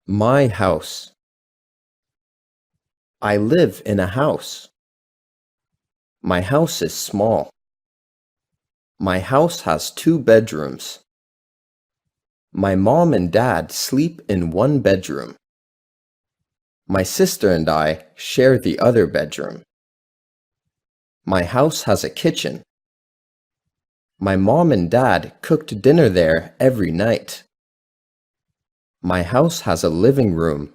My house. I live in a house. My house is small. My house has 2 bedrooms. My mom and dad sleep in one bedroom. My sister and I share the other bedroom. My house has a kitchen. My mom and dad cooked dinner there every night. My house has a living room.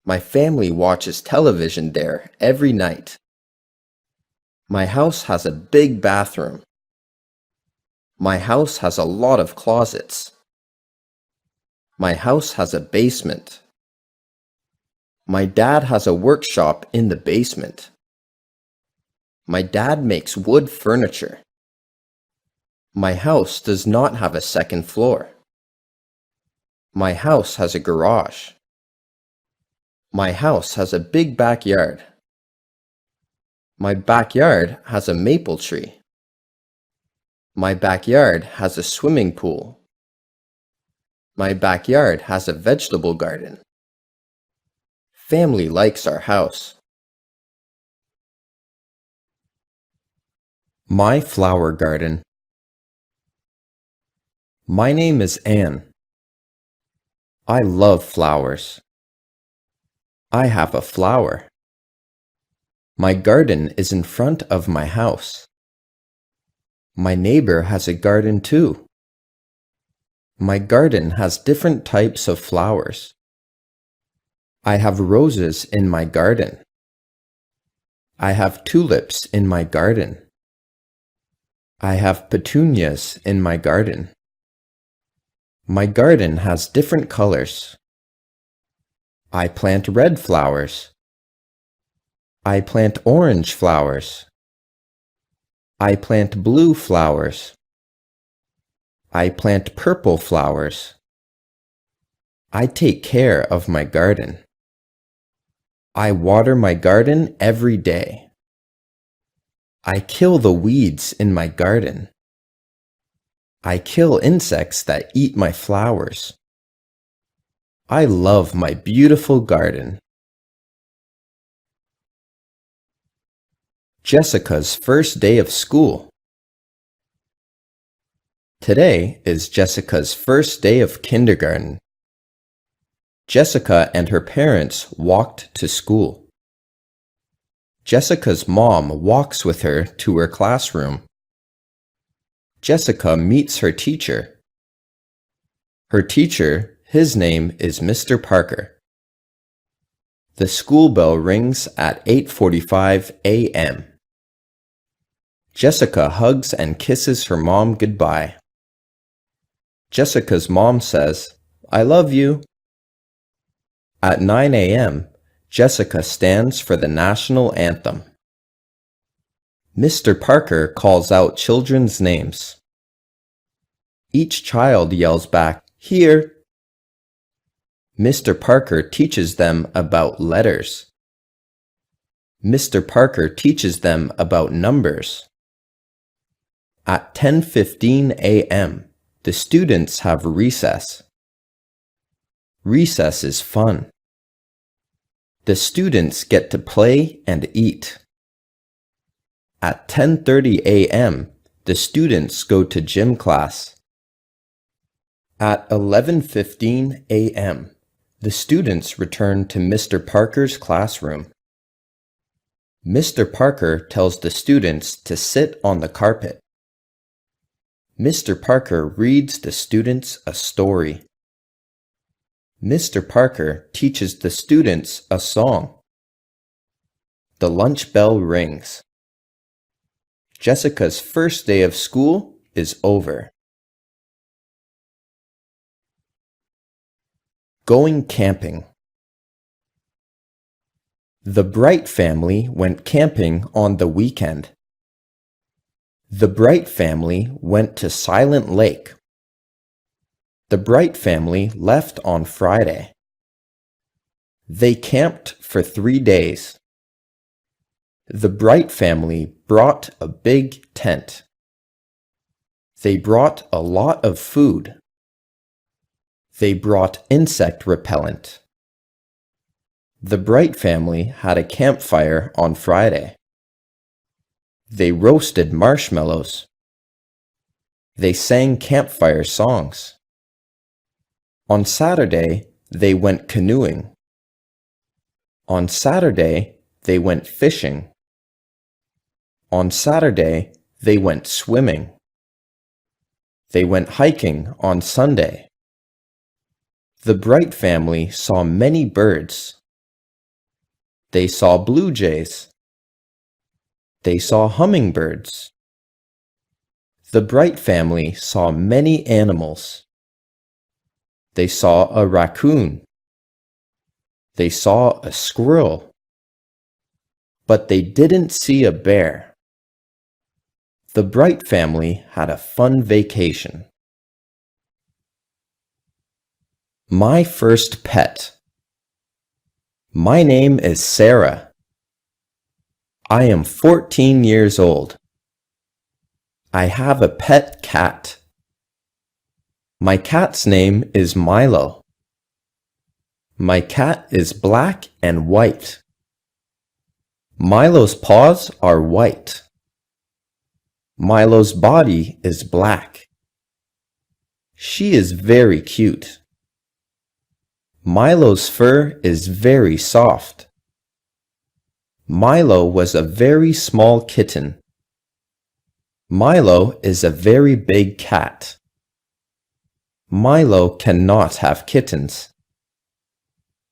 My family watches television there every night. My house has a big bathroom. My house has a lot of closets. My house has a basement. My dad has a workshop in the basement. My dad makes wood furniture. My house does not have a second floor. My house has a garage. My house has a big backyard. My backyard has a maple tree. My backyard has a swimming pool. My backyard has a vegetable garden. Family likes our house. My flower garden. My name is Anne. I love flowers. I have a flower. My garden is in front of my house. My neighbor has a garden too. My garden has different types of flowers. I have roses in my garden. I have tulips in my garden. I have petunias in my garden. My garden has different colors. I plant red flowers. I plant orange flowers. I plant blue flowers. I plant purple flowers. I take care of my garden. I water my garden every day. I kill the weeds in my garden. I kill insects that eat my flowers. I love my beautiful garden. Jessica's first day of school. Today is Jessica's first day of kindergarten. Jessica and her parents walked to school. Jessica's mom walks with her to her classroom. Jessica meets her teacher. Her teacher, his name is Mr. Parker. The school bell rings at 8:45 a.m. Jessica hugs and kisses her mom goodbye. Jessica's mom says, "I love you." At 9 a.m., Jessica stands for the national anthem. Mr. Parker calls out children's names. Each child yells back, "Here." Mr. Parker teaches them about letters. Mr. Parker teaches them about numbers. At 10:15 a.m., the students have recess. Recess is fun. The students get to play and eat. At 10:30 a.m., the students go to gym class. At 11:15 a.m., the students return to Mr. Parker's classroom. Mr. Parker tells the students to sit on the carpet. Mr. Parker reads the students a story. Mr. Parker teaches the students a song. The lunch bell rings. Jessica's first day of school is over. Going camping. The Bright family went camping on the weekend. The Bright family went to Silent Lake. The Bright family left on Friday. They camped for 3 days. The Bright family brought a big tent. They brought a lot of food. They brought insect repellent. The Bright family had a campfire on Friday. They roasted marshmallows. They sang campfire songs. On Saturday, they went canoeing. On Saturday, they went fishing. On Saturday, they went swimming. They went hiking on Sunday. The Bright family saw many birds. They saw blue jays. They saw hummingbirds. The Bright family saw many animals. They saw a raccoon. They saw a squirrel. But they didn't see a bear. The Bright family had a fun vacation. My first pet. My name is Sarah. I am 14 years old. I have a pet cat. My cat's name is Milo. My cat is black and white. Milo's paws are white. Milo's body is black. She is very cute. Milo's fur is very soft. Milo was a very small kitten. Milo is a very big cat. Milo cannot have kittens.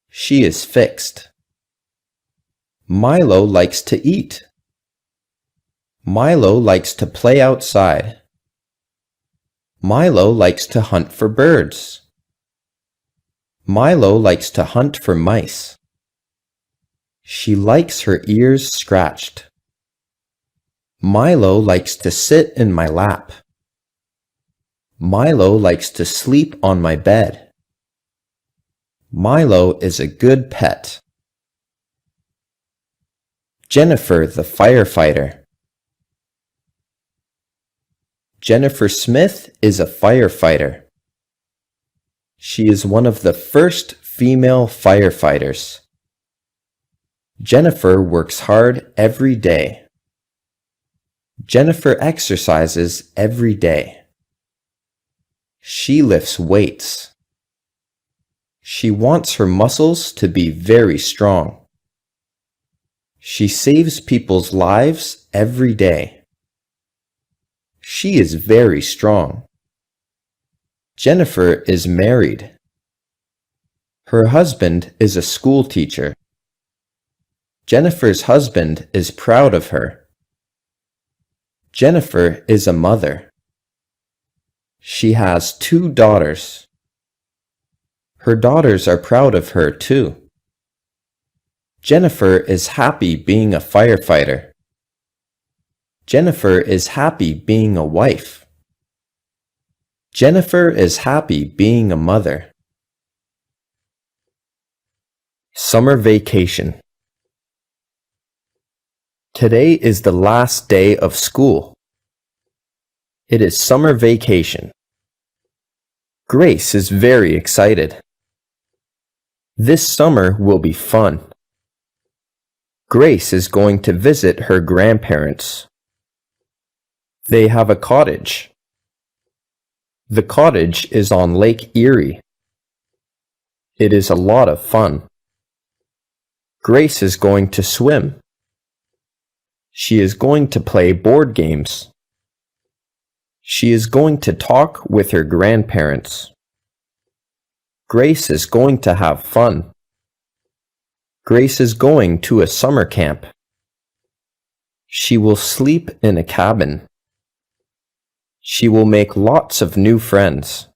She is fixed. Milo likes to eat. Milo likes to play outside. Milo likes to hunt for birds. Milo likes to hunt for mice. She likes her ears scratched. Milo likes to sit in my lap. Milo likes to sleep on my bed. Milo is a good pet. Jennifer the firefighter. Jennifer Smith is a firefighter. She is one of the first female firefighters. Jennifer works hard every day. Jennifer exercises every day. She lifts weights. She wants her muscles to be very strong. She saves people's lives every day. She is very strong. Jennifer is married. Her husband is a school teacher. Jennifer's husband is proud of her. Jennifer is a mother. She has 2 daughters. Her daughters are proud of her too. Jennifer is happy being a firefighter. Jennifer is happy being a wife. Jennifer is happy being a mother. Summer vacation. Today is the last day of school. It is summer vacation. Grace is very excited. This summer will be fun. Grace is going to visit her grandparents. They have a cottage. The cottage is on Lake Erie. It is a lot of fun. Grace is going to swim. She is going to play board games. She is going to talk with her grandparents. Grace is going to have fun. Grace is going to a summer camp. She will sleep in a cabin. She will make lots of new friends.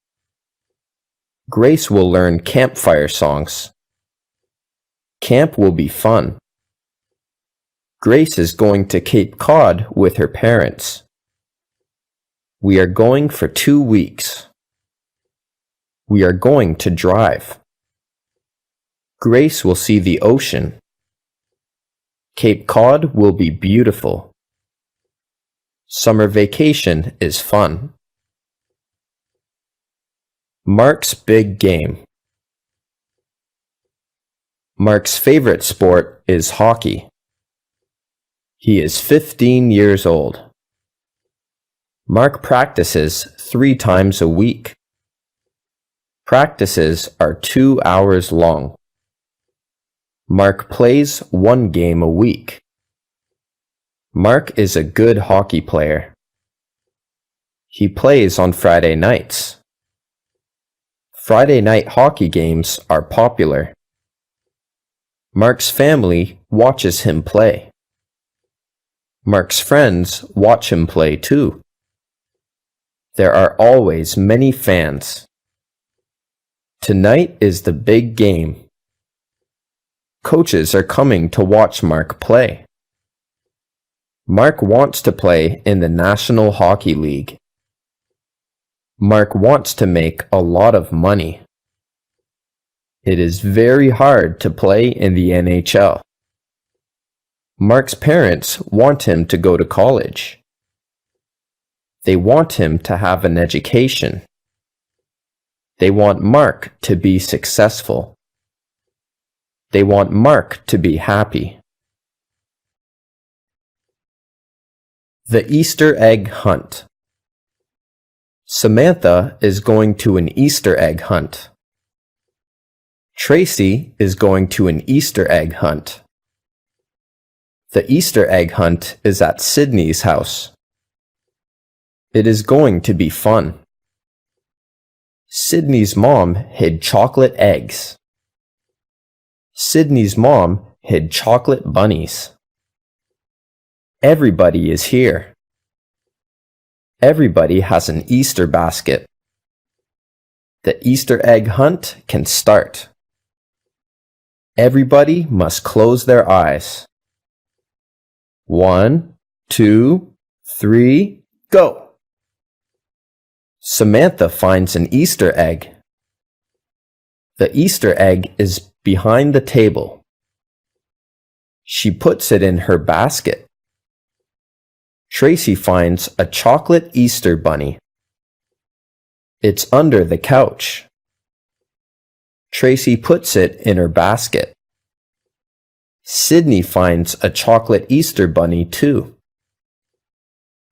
Grace will learn campfire songs. Camp will be fun. Grace is going to Cape Cod with her parents. We are going for 2 weeks. We are going to drive. Grace will see the ocean. Cape Cod will be beautiful. Summer vacation is fun. Mark's big game. Mark's favorite sport is hockey. He is 15 years old. Mark practices 3 times a week. Practices are 2 hours long. Mark plays 1 game a week. Mark is a good hockey player. He plays on Friday nights. Friday night hockey games are popular. Mark's family watches him play. Mark's friends watch him play too. There are always many fans. Tonight is the big game. Coaches are coming to watch Mark play. Mark wants to play in the National Hockey League. Mark wants to make a lot of money. It is very hard to play in the NHL. Mark's parents want him to go to college. They want him to have an education. They want Mark to be successful. They want Mark to be happy. The Easter egg hunt. Samantha is going to an Easter egg hunt. Tracy is going to an Easter egg hunt. The Easter egg hunt is at Sydney's house. It is going to be fun. Sydney's mom hid chocolate eggs. Sydney's mom hid chocolate bunnies. Everybody is here. Everybody has an Easter basket. The Easter egg hunt can start. Everybody must close their eyes. 1, 2, 3, go! Samantha finds an Easter egg. The Easter egg is behind the table. She puts it in her basket. Tracy finds a chocolate Easter bunny. It's under the couch. Tracy puts it in her basket. Sydney finds a chocolate Easter bunny too.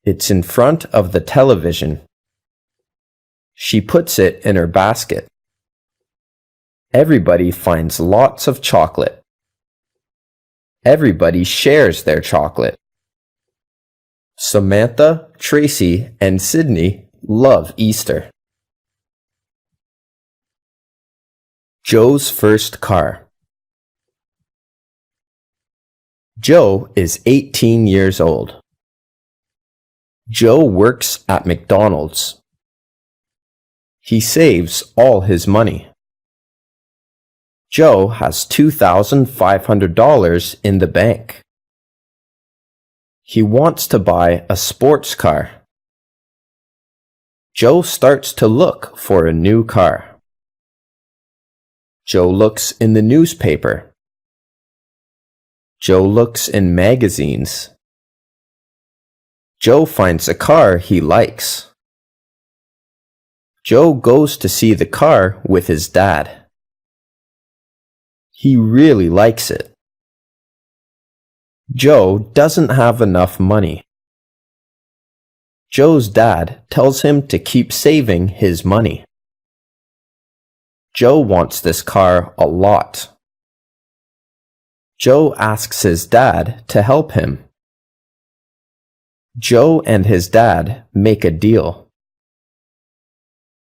It's in front of the television. She puts it in her basket. Everybody finds lots of chocolate. Everybody shares their chocolate. Samantha, Tracy, and Sydney love Easter. Joe's first car. Joe is 18 years old. Joe works at McDonald's. He saves all his money. Joe has $2,500 in the bank. He wants to buy a sports car. Joe starts to look for a new car. Joe looks in the newspaper. Joe looks in magazines. Joe finds a car he likes. Joe goes to see the car with his dad. He really likes it. Joe doesn't have enough money. Joe's dad tells him to keep saving his money. Joe wants this car a lot. Joe asks his dad to help him. Joe and his dad make a deal.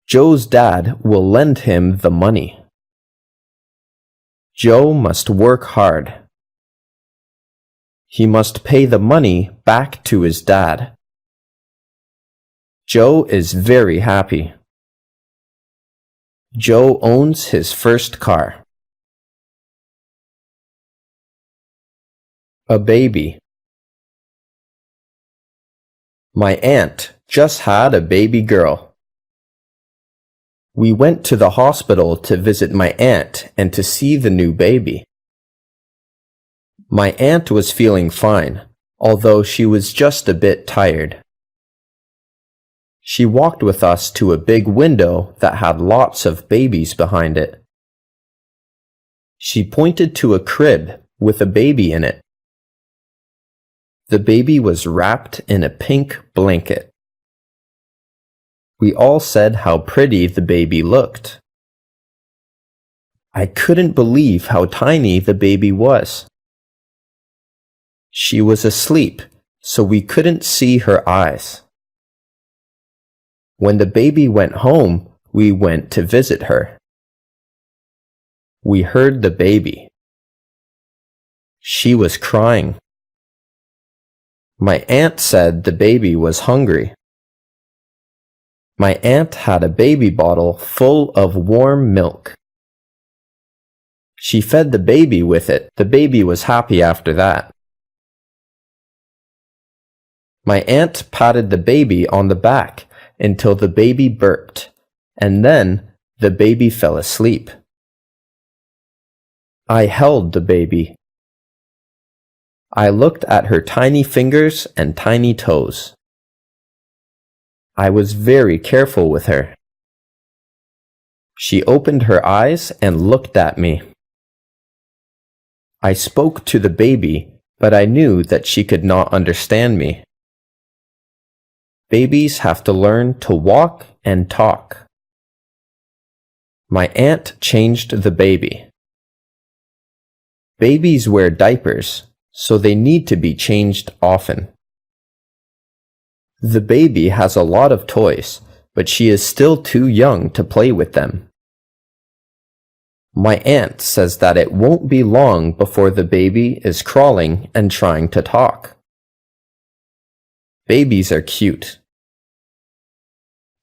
Joe's dad will lend him the money. Joe must work hard. He must pay the money back to his dad. Joe is very happy. Joe owns his first car. A baby. My aunt just had a baby girl. We went to the hospital to visit my aunt and to see the new baby. My aunt was feeling fine, although she was just a bit tired. She walked with us to a big window that had lots of babies behind it. She pointed to a crib with a baby in it. The baby was wrapped in a pink blanket. We all said how pretty the baby looked. I couldn't believe how tiny the baby was. She was asleep, so we couldn't see her eyes. When the baby went home, we went to visit her. We heard the baby. She was crying. My aunt said the baby was hungry. My aunt had a baby bottle full of warm milk. She fed the baby with it. The baby was happy after that. My aunt patted the baby on the back until the baby burped, and then the baby fell asleep. I held the baby. I looked at her tiny fingers and tiny toes. I was very careful with her. She opened her eyes and looked at me. I spoke to the baby, but I knew that she could not understand me. Babies have to learn to walk and talk. My aunt changed the baby. Babies wear diapers, so they need to be changed often. The baby has a lot of toys, but she is still too young to play with them. My aunt says that it won't be long before the baby is crawling and trying to talk. Babies are cute.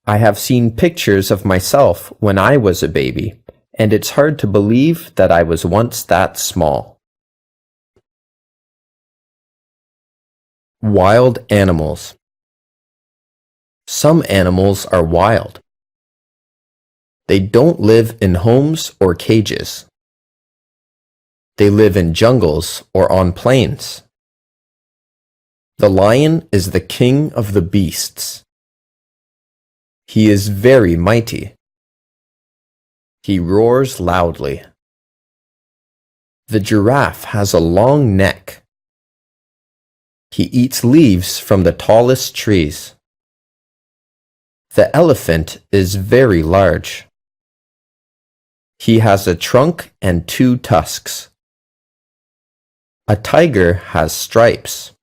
I have seen pictures of myself when I was a baby, and it's hard to believe that I was once that small. Wild animals. Some animals are wild. They don't live in homes or cages. They live in jungles or on plains. The lion is the king of the beasts. He is very mighty. He roars loudly. The giraffe has a long neck. He eats leaves from the tallest trees. The elephant is very large. He has a trunk and 2 tusks. A tiger has stripes.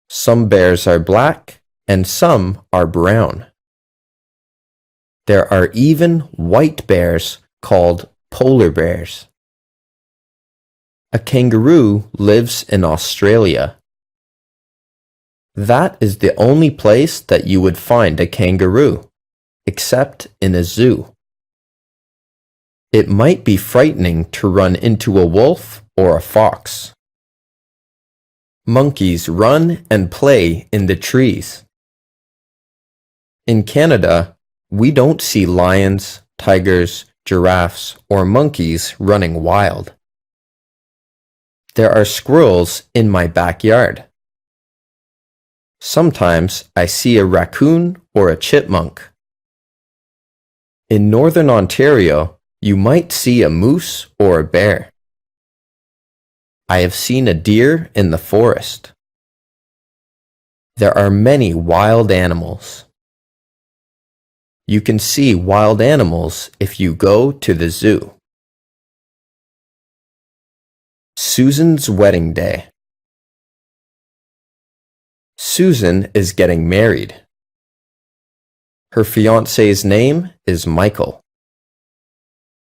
Some bears are black and some are brown. There are even white bears called polar bears. A kangaroo lives in Australia. That is the only place that you would find a kangaroo, except in a zoo. It might be frightening to run into a wolf or a fox. Monkeys run and play in the trees. In Canada, we don't see lions, tigers, giraffes, or monkeys running wild. There are squirrels in my backyard. Sometimes I see a raccoon or a chipmunk. In northern Ontario, you might see a moose or a bear. I have seen a deer in the forest. There are many wild animals. You can see wild animals if you go to the zoo. Susan's wedding day. Susan is getting married. Her fiancé's name is Michael.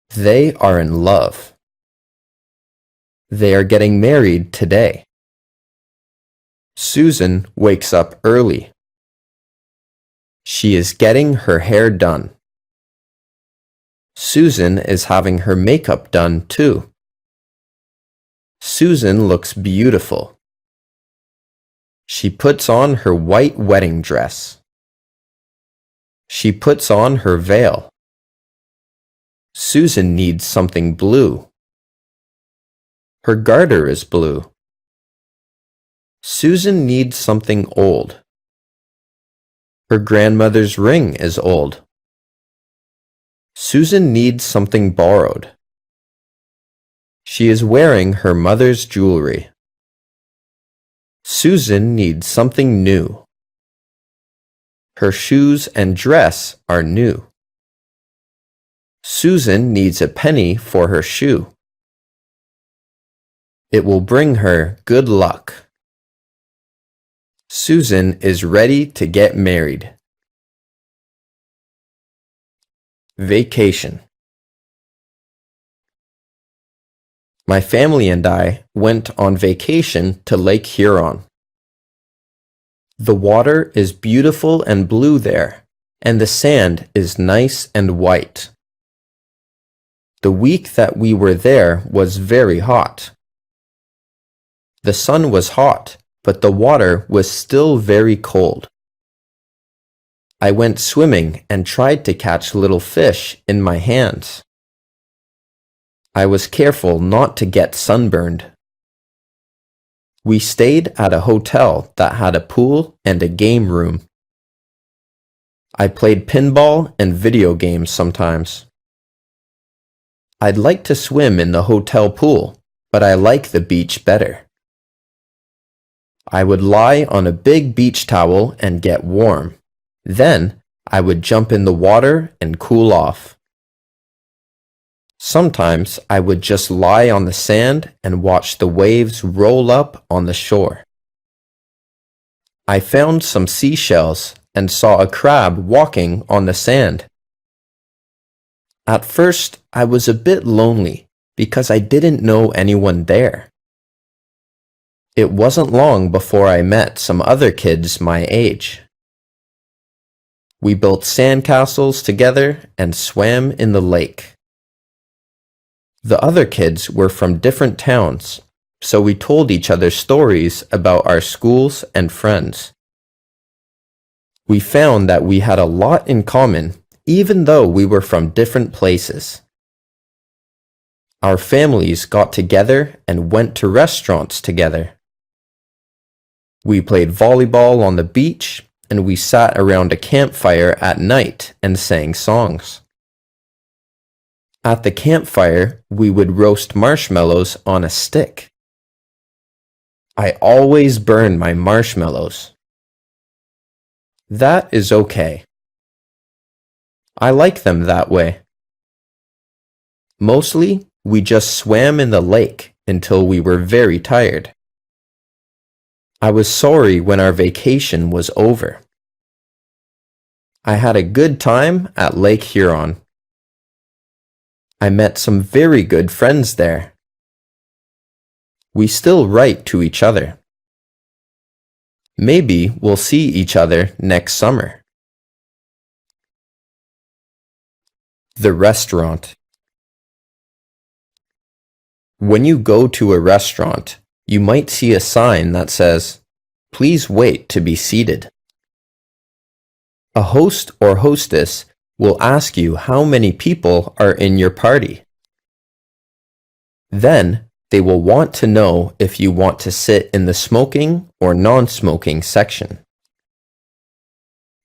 They are in love. They are getting married today. Susan wakes up early. She is getting her hair done. Susan is having her makeup done too. Susan looks beautiful. She puts on her white wedding dress. She puts on her veil. Susan needs something blue. Her garter is blue. Susan needs something old. Her grandmother's ring is old. Susan needs something borrowed. She is wearing her mother's jewelry. Susan needs something new. Her shoes and dress are new. Susan needs a penny for her shoe. It will bring her good luck. Susan is ready to get married. Vacation. My family and I went on vacation to Lake Huron. The water is beautiful and blue there, and the sand is nice and white. The week that we were there was very hot. The sun was hot, but the water was still very cold. I went swimming and tried to catch little fish in my hands. I was careful not to get sunburned. We stayed at a hotel that had a pool and a game room. I played pinball and video games sometimes. I'd like to swim in the hotel pool, but I like the beach better. I would lie on a big beach towel and get warm. Then I would jump in the water and cool off. Sometimes I would just lie on the sand and watch the waves roll up on the shore. I found some seashells and saw a crab walking on the sand. At first, I was a bit lonely because I didn't know anyone there. It wasn't long before I met some other kids my age. We built sandcastles together and swam in the lake. The other kids were from different towns, so we told each other stories about our schools and friends. We found that we had a lot in common, even though we were from different places. Our families got together and went to restaurants together. We played volleyball on the beach, and we sat around a campfire at night and sang songs. At the campfire, we would roast marshmallows on a stick. I always burn my marshmallows. That is okay. I like them that way. Mostly, we just swam in the lake until we were very tired. I was sorry when our vacation was over. I had a good time at Lake Huron. I met some very good friends there. We still write to each other. Maybe we'll see each other next summer. The restaurant. When you go to a restaurant, you might see a sign that says, "Please wait to be seated." A host or hostess will ask you how many people are in your party. Then they will want to know if you want to sit in the smoking or non-smoking section.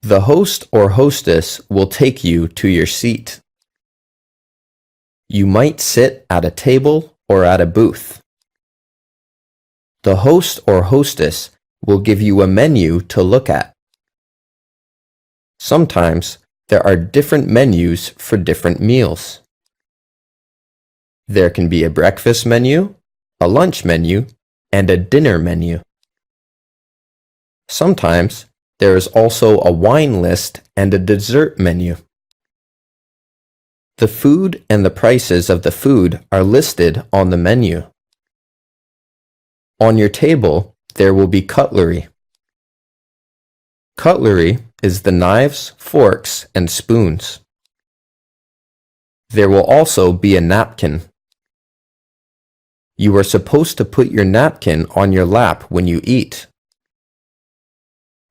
The host or hostess will take you to your seat. You might sit at a table or at a booth. The host or hostess will give you a menu to look at. Sometimes there are different menus for different meals. There can be a breakfast menu, a lunch menu, and a dinner menu. Sometimes there is also a wine list and a dessert menu. The food and the prices of the food are listed on the menu. On your table, there will be cutlery. Cutlery is the knives, forks, and spoons. There will also be a napkin. You are supposed to put your napkin on your lap when you eat.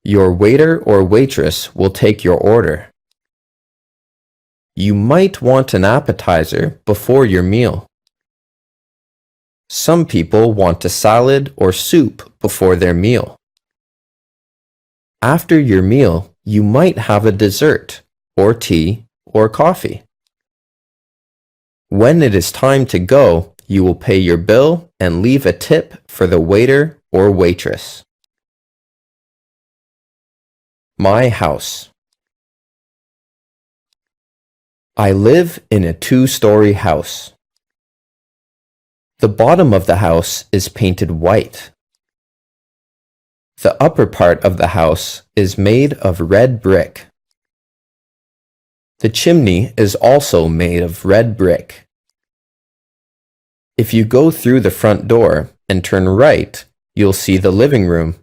Your waiter or waitress will take your order. You might want an appetizer before your meal. Some people want a salad or soup before their meal. After your meal, you might have a dessert, or tea, or coffee. When it is time to go, you will pay your bill and leave a tip for the waiter or waitress. My house. I live in a 2-story house. The bottom of the house is painted white. The upper part of the house is made of red brick. The chimney is also made of red brick. If you go through the front door and turn right, you'll see the living room.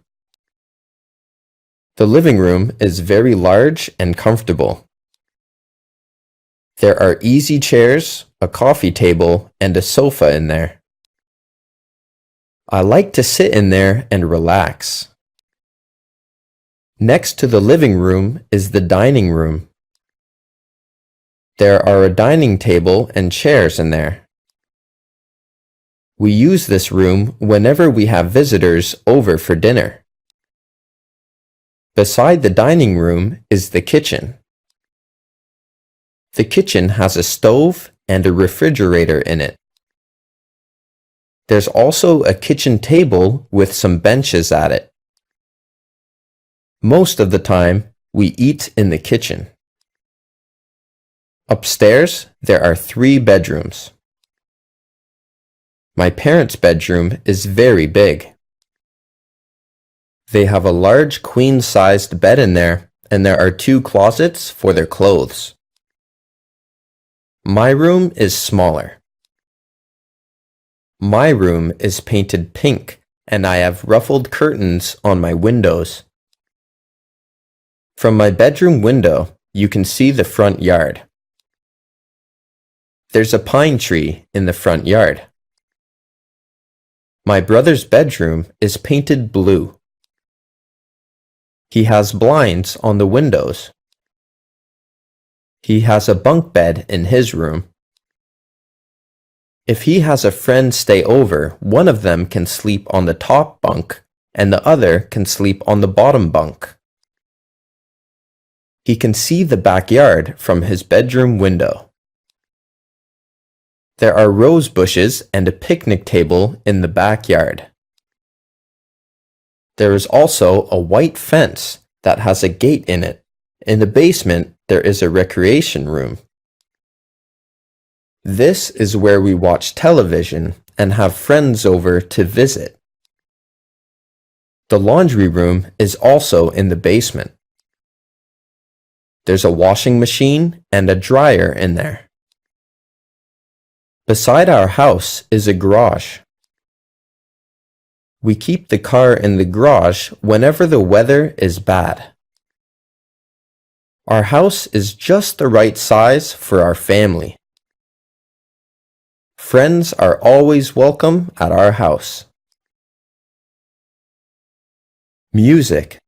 The living room is very large and comfortable. There are easy chairs, a coffee table, and a sofa in there. I like to sit in there and relax. Next to the living room is the dining room. There are a dining table and chairs in there. We use this room whenever we have visitors over for dinner. Beside the dining room is the kitchen. The kitchen has a stove and a refrigerator in it. There's also a kitchen table with some benches at it. Most of the time, we eat in the kitchen. Upstairs, there are 3 bedrooms. My parents' bedroom is very big. They have a large queen-sized bed in there, and there are 2 closets for their clothes. My room is smaller. My room is painted pink, and I have ruffled curtains on my windows. From my bedroom window, you can see the front yard. There's a pine tree in the front yard. My brother's bedroom is painted blue. He has blinds on the windows. He has a bunk bed in his room. If he has a friend stay over, one of them can sleep on the top bunk and the other can sleep on the bottom bunk. He can see the backyard from his bedroom window. There are rose bushes and a picnic table in the backyard. There is also a white fence that has a gate in it. In the basement, there is a recreation room. This is where we watch television and have friends over to visit. The laundry room is also in the basement. There's a washing machine and a dryer in there. Beside our house is a garage. We keep the car in the garage whenever the weather is bad. Our house is just the right size for our family. Friends are always welcome at our house. Music.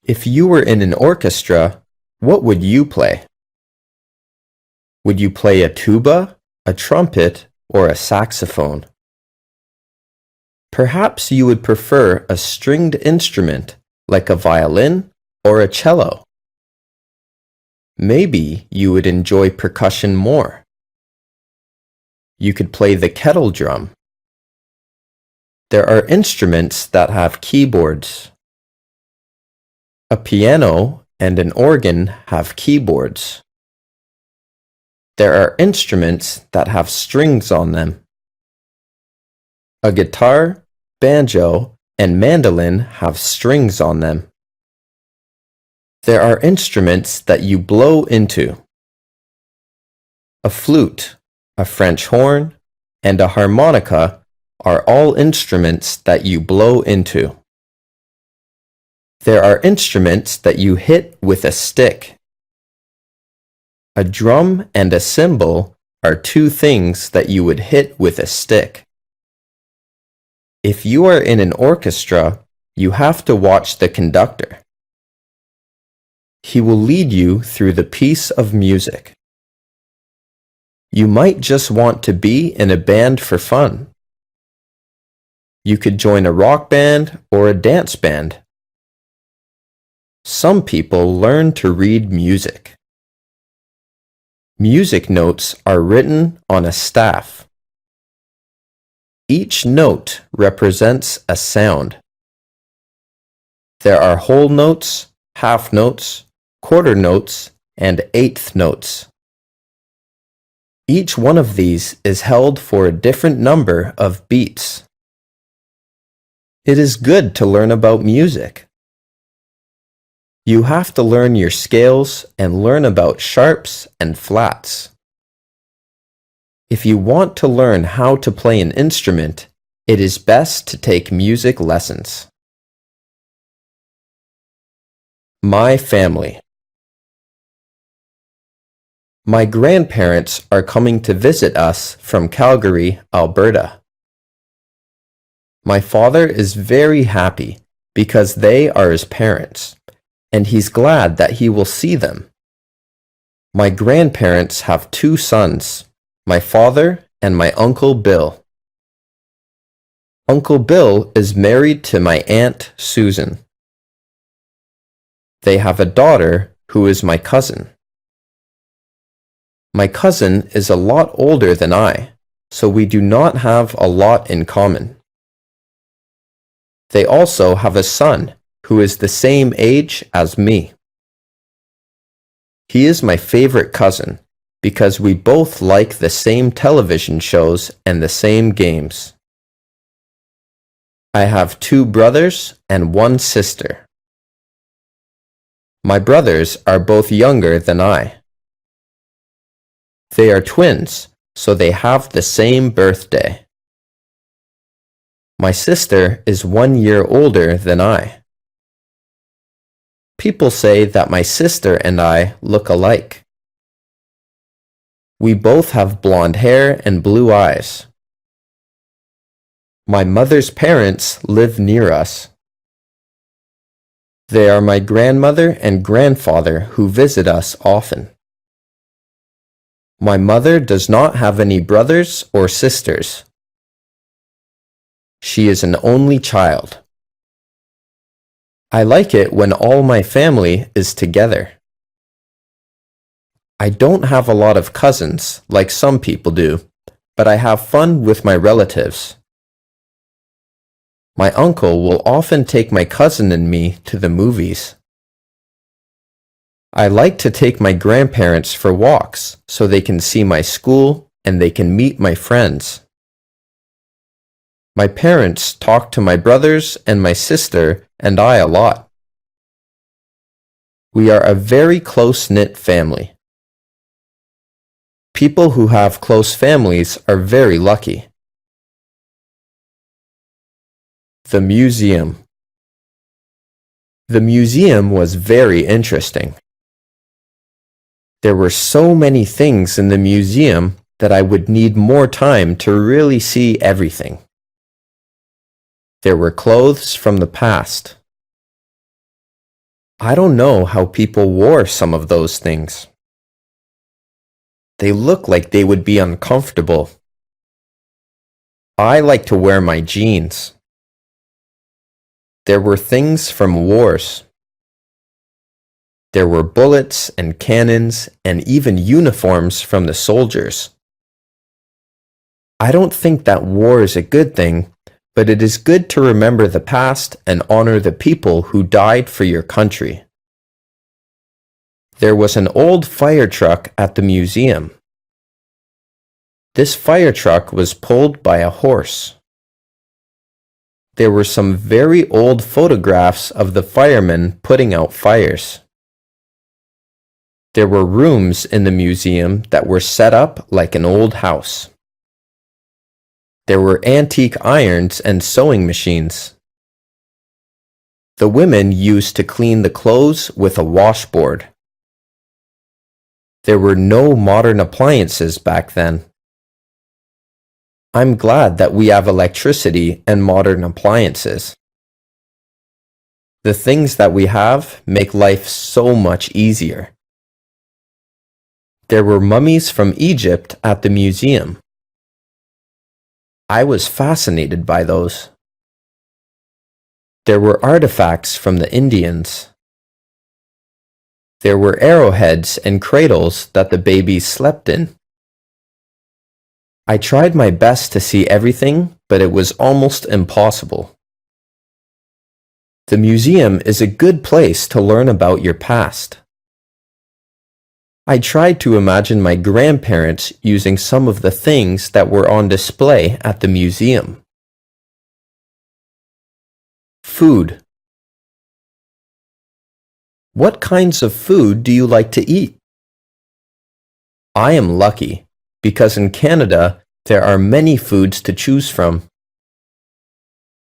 If you were in an orchestra, what would you play? Would you play a tuba, a trumpet, or a saxophone? Perhaps you would prefer a stringed instrument like a violin or a cello. Maybe you would enjoy percussion more. You could play the kettle drum. There are instruments that have keyboards. A piano and an organ have keyboards. There are instruments that have strings on them. A guitar, banjo, and mandolin have strings on them. There are instruments that you blow into. A flute, a French horn, and a harmonica are all instruments that you blow into. There are instruments that you hit with a stick. A drum and a cymbal are 2 things that you would hit with a stick. If you are in an orchestra, you have to watch the conductor. He will lead you through the piece of music. You might just want to be in a band for fun. You could join a rock band or a dance band. Some people learn to read music. Music notes are written on a staff. Each note represents a sound. There are whole notes, half notes, quarter notes, and eighth notes. Each one of these is held for a different number of beats. It is good to learn about music. You have to learn your scales and learn about sharps and flats. If you want to learn how to play an instrument, it is best to take music lessons. My family. My grandparents are coming to visit us from Calgary, Alberta. My father is very happy because they are his parents, and he's glad that he will see them. My grandparents have 2 sons, my father and my Uncle Bill. Uncle Bill is married to my Aunt Susan. They have a daughter who is my cousin. My cousin is a lot older than I, so we do not have a lot in common. They also have a son who is the same age as me. He is my favorite cousin because we both like the same television shows and the same games. I have 2 brothers and 1 sister. My brothers are both younger than I. They are twins, so they have the same birthday. My sister is 1 year older than I. People say that my sister and I look alike. We both have blonde hair and blue eyes. My mother's parents live near us. They are my grandmother and grandfather who visit us often. My mother does not have any brothers or sisters. She is an only child. I like it when all my family is together. I don't have a lot of cousins like some people do, but I have fun with my relatives. My uncle will often take my cousin and me to the movies. I like to take my grandparents for walks so they can see my school and they can meet my friends. My parents talk to my brothers and my sister and I a lot. We are a very close-knit family. People who have close families are very lucky. The museum. The museum was very interesting. There were so many things in the museum that I would need more time to really see everything. There were clothes from the past. I don't know how people wore some of those things. They look like they would be uncomfortable. I like to wear my jeans. There were things from wars. There were bullets and cannons and even uniforms from the soldiers. I don't think that war is a good thing, but it is good to remember the past and honor the people who died for your country. There was an old fire truck at the museum. This fire truck was pulled by a horse. There were some very old photographs of the firemen putting out fires. There were rooms in the museum that were set up like an old house. There were antique irons and sewing machines. The women used to clean the clothes with a washboard. There were no modern appliances back then. I'm glad that we have electricity and modern appliances. The things that we have make life so much easier. There were mummies from Egypt at the museum. I was fascinated by those. There were artifacts from the Indians. There were arrowheads and cradles that the babies slept in. I tried my best to see everything, but it was almost impossible. The museum is a good place to learn about your past. I tried to imagine my grandparents using some of the things that were on display at the museum. Food. What kinds of food do you like to eat? I am lucky because in Canada there are many foods to choose from.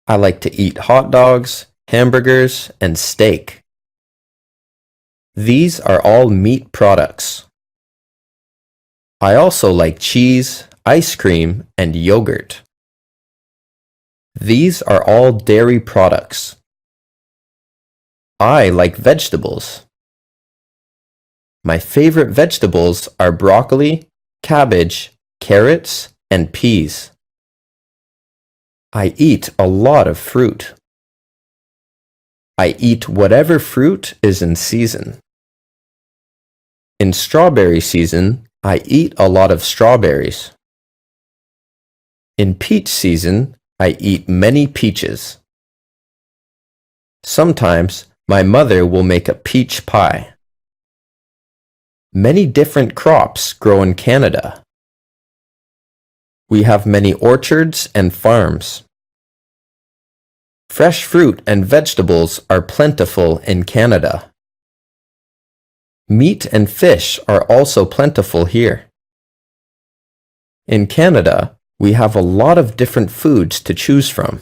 I like to eat hot dogs, hamburgers, and steak. These are all meat products. I also like cheese, ice cream, and yogurt. These are all dairy products. I like vegetables. My favorite vegetables are broccoli, cabbage, carrots, and peas. I eat a lot of fruit. I eat whatever fruit is in season. In strawberry season, I eat a lot of strawberries. In peach season, I eat many peaches. Sometimes my mother will make a peach pie. Many different crops grow in Canada. We have many orchards and farms. Fresh fruit and vegetables are plentiful in Canada. Meat and fish are also plentiful here. In Canada, we have a lot of different foods to choose from.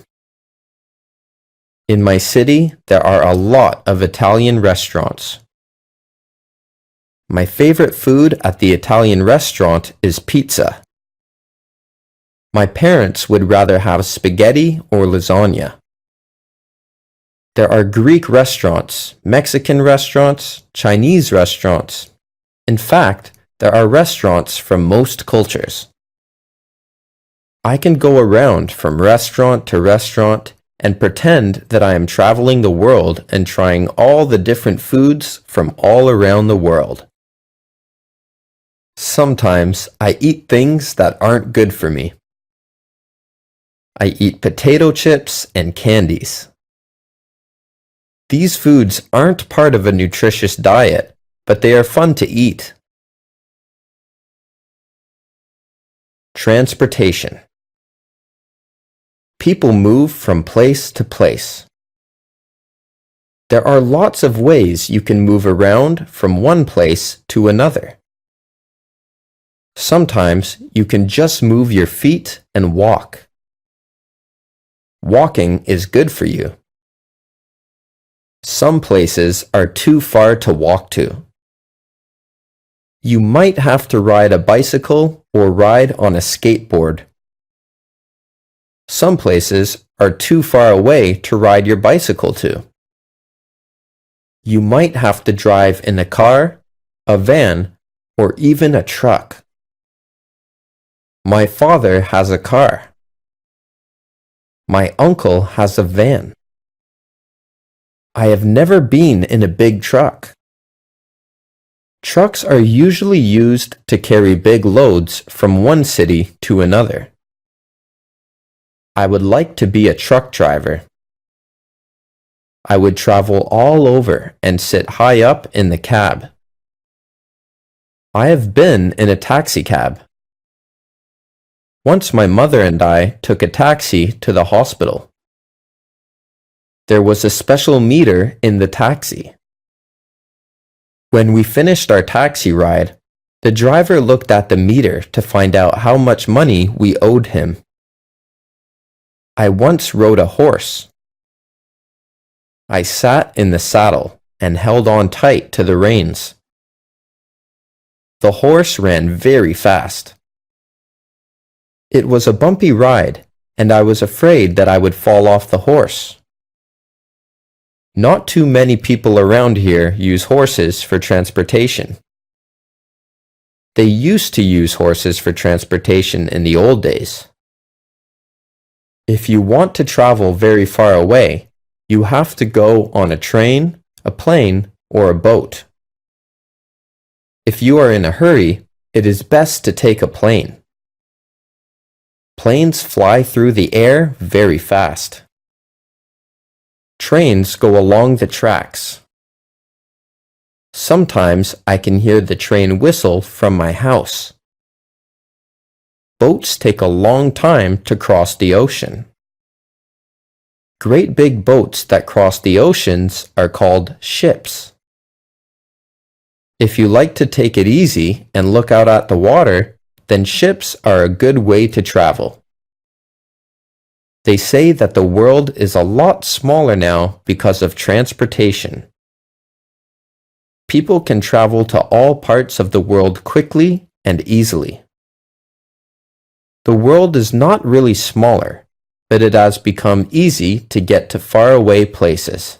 In my city, there are a lot of Italian restaurants. My favorite food at the Italian restaurant is pizza. My parents would rather have spaghetti or lasagna. There are Greek restaurants, Mexican restaurants, Chinese restaurants. In fact, there are restaurants from most cultures. I can go around from restaurant to restaurant and pretend that I am traveling the world and trying all the different foods from all around the world. Sometimes I eat things that aren't good for me. I eat potato chips and candies. These foods aren't part of a nutritious diet, but they are fun to eat. Transportation. People move from place to place. There are lots of ways you can move around from one place to another. Sometimes you can just move your feet and walk. Walking is good for you. Some places are too far to walk to. You might have to ride a bicycle or ride on a skateboard. Some places are too far away to ride your bicycle to. You might have to drive in a car, a van, or even a truck. My father has a car. My uncle has a van. I have never been in a big truck. Trucks are usually used to carry big loads from one city to another. I would like to be a truck driver. I would travel all over and sit high up in the cab. I have been in a taxi cab. Once my mother and I took a taxi to the hospital. There was a special meter in the taxi. When we finished our taxi ride, the driver looked at the meter to find out how much money we owed him. I once rode a horse. I sat in the saddle and held on tight to the reins. The horse ran very fast. It was a bumpy ride, and I was afraid that I would fall off the horse. Not too many people around here use horses for transportation. They used to use horses for transportation in the old days. If you want to travel very far away, you have to go on a train, a plane, or a boat. If you are in a hurry, it is best to take a plane. Planes fly through the air very fast. Trains go along the tracks. Sometimes I can hear the train whistle from my house. Boats take a long time to cross the ocean. Great big boats that cross the oceans are called ships. If you like to take it easy and look out at the water, then ships are a good way to travel. They say that the world is a lot smaller now because of transportation. People can travel to all parts of the world quickly and easily. The world is not really smaller, but it has become easy to get to faraway places.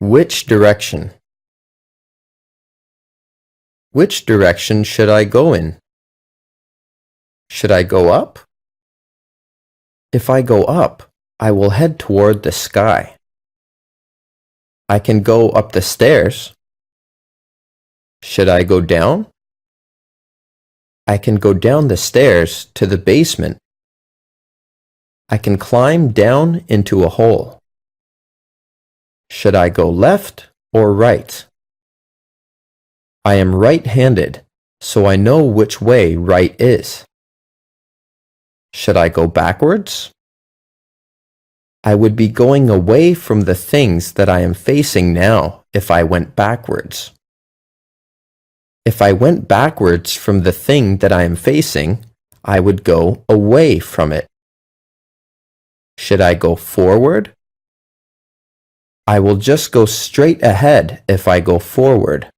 Which direction? Which direction should I go in? Should I go up? If I go up, I will head toward the sky. I can go up the stairs. Should I go down? I can go down the stairs to the basement. I can climb down into a hole. Should I go left or right? I am right-handed, so I know which way right is. Should I go backwards? I would be going away from the things that I am facing now if I went backwards. If I went backwards from the thing that I am facing, I would go away from it. Should I go forward? I will just go straight ahead if I go forward.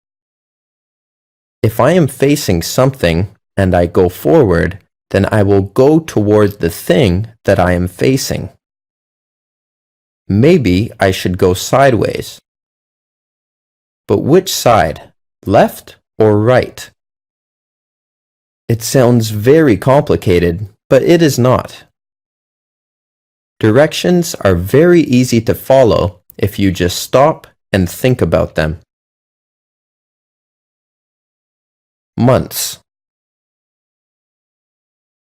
If I am facing something and I go forward, then I will go toward the thing that I am facing. Maybe I should go sideways. But which side, left or right? It sounds very complicated, but it is not. Directions are very easy to follow if you just stop and think about them. Months.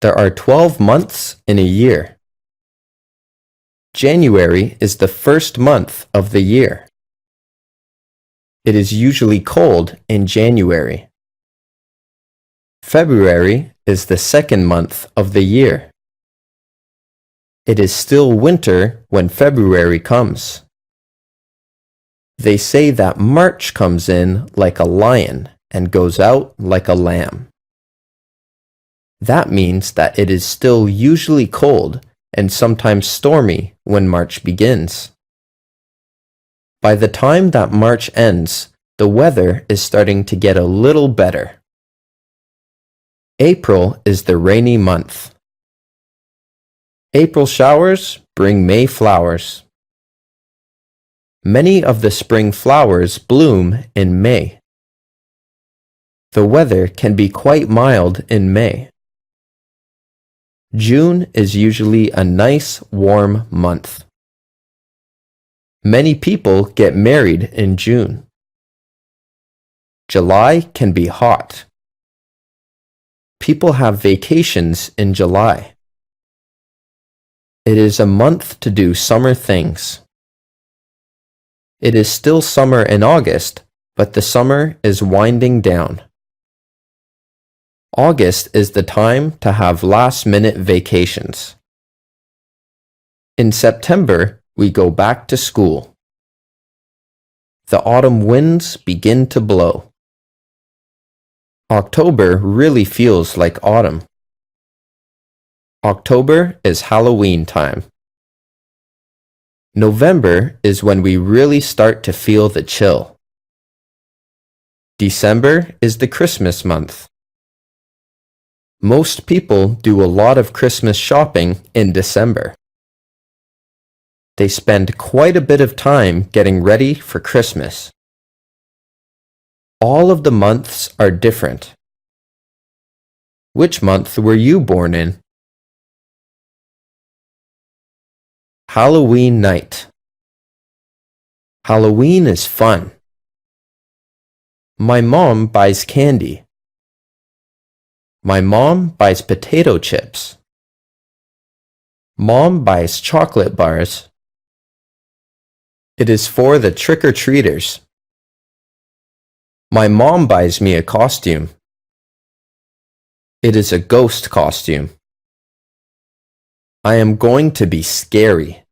There are 12 months in a year. January is the first month of the year. It is usually cold in January. February is the second month of the year. It is still winter when February comes. They say that March comes in like a lion and goes out like a lamb. That means that it is still usually cold and sometimes stormy when March begins. By the time that March ends, the weather is starting to get a little better. April is the rainy month. April showers bring May flowers. Many of the spring flowers bloom in May. The weather can be quite mild in May. June is usually a nice, warm month. Many people get married in June. July can be hot. People have vacations in July. It is a month to do summer things. It is still summer in August, but the summer is winding down. August is the time to have last-minute vacations. In September, we go back to school. The autumn winds begin to blow. October really feels like autumn. October is Halloween time. November is when we really start to feel the chill. December is the Christmas month. Most people do a lot of Christmas shopping in December. They spend quite a bit of time getting ready for Christmas. All of the months are different. Which month were you born in? Halloween night. Halloween is fun. My mom buys candy. My mom buys potato chips. Mom buys chocolate bars. It is for the trick-or-treaters. My mom buys me a costume. It is a ghost costume. I am going to be scary.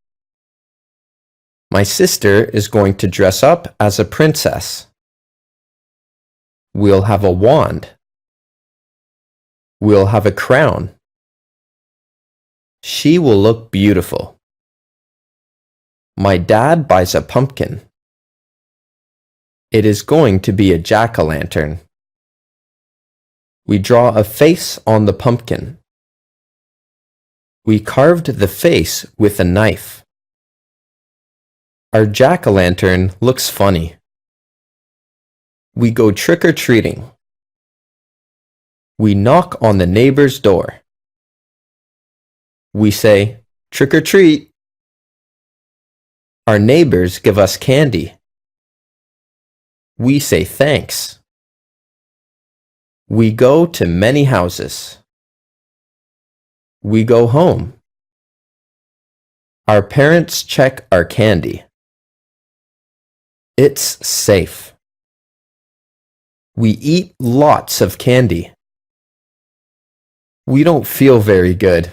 My sister is going to dress up as a princess. We'll have a wand. We'll have a crown. She will look beautiful. My dad buys a pumpkin. It is going to be a jack-o'-lantern. We draw a face on the pumpkin. We carved the face with a knife. Our jack-o'-lantern looks funny. We go trick-or-treating. We knock on the neighbor's door. We say, "Trick-or-treat." Our neighbors give us candy. We say thanks. We go to many houses. We go home. Our parents check our candy. It's safe. We eat lots of candy. We don't feel very good.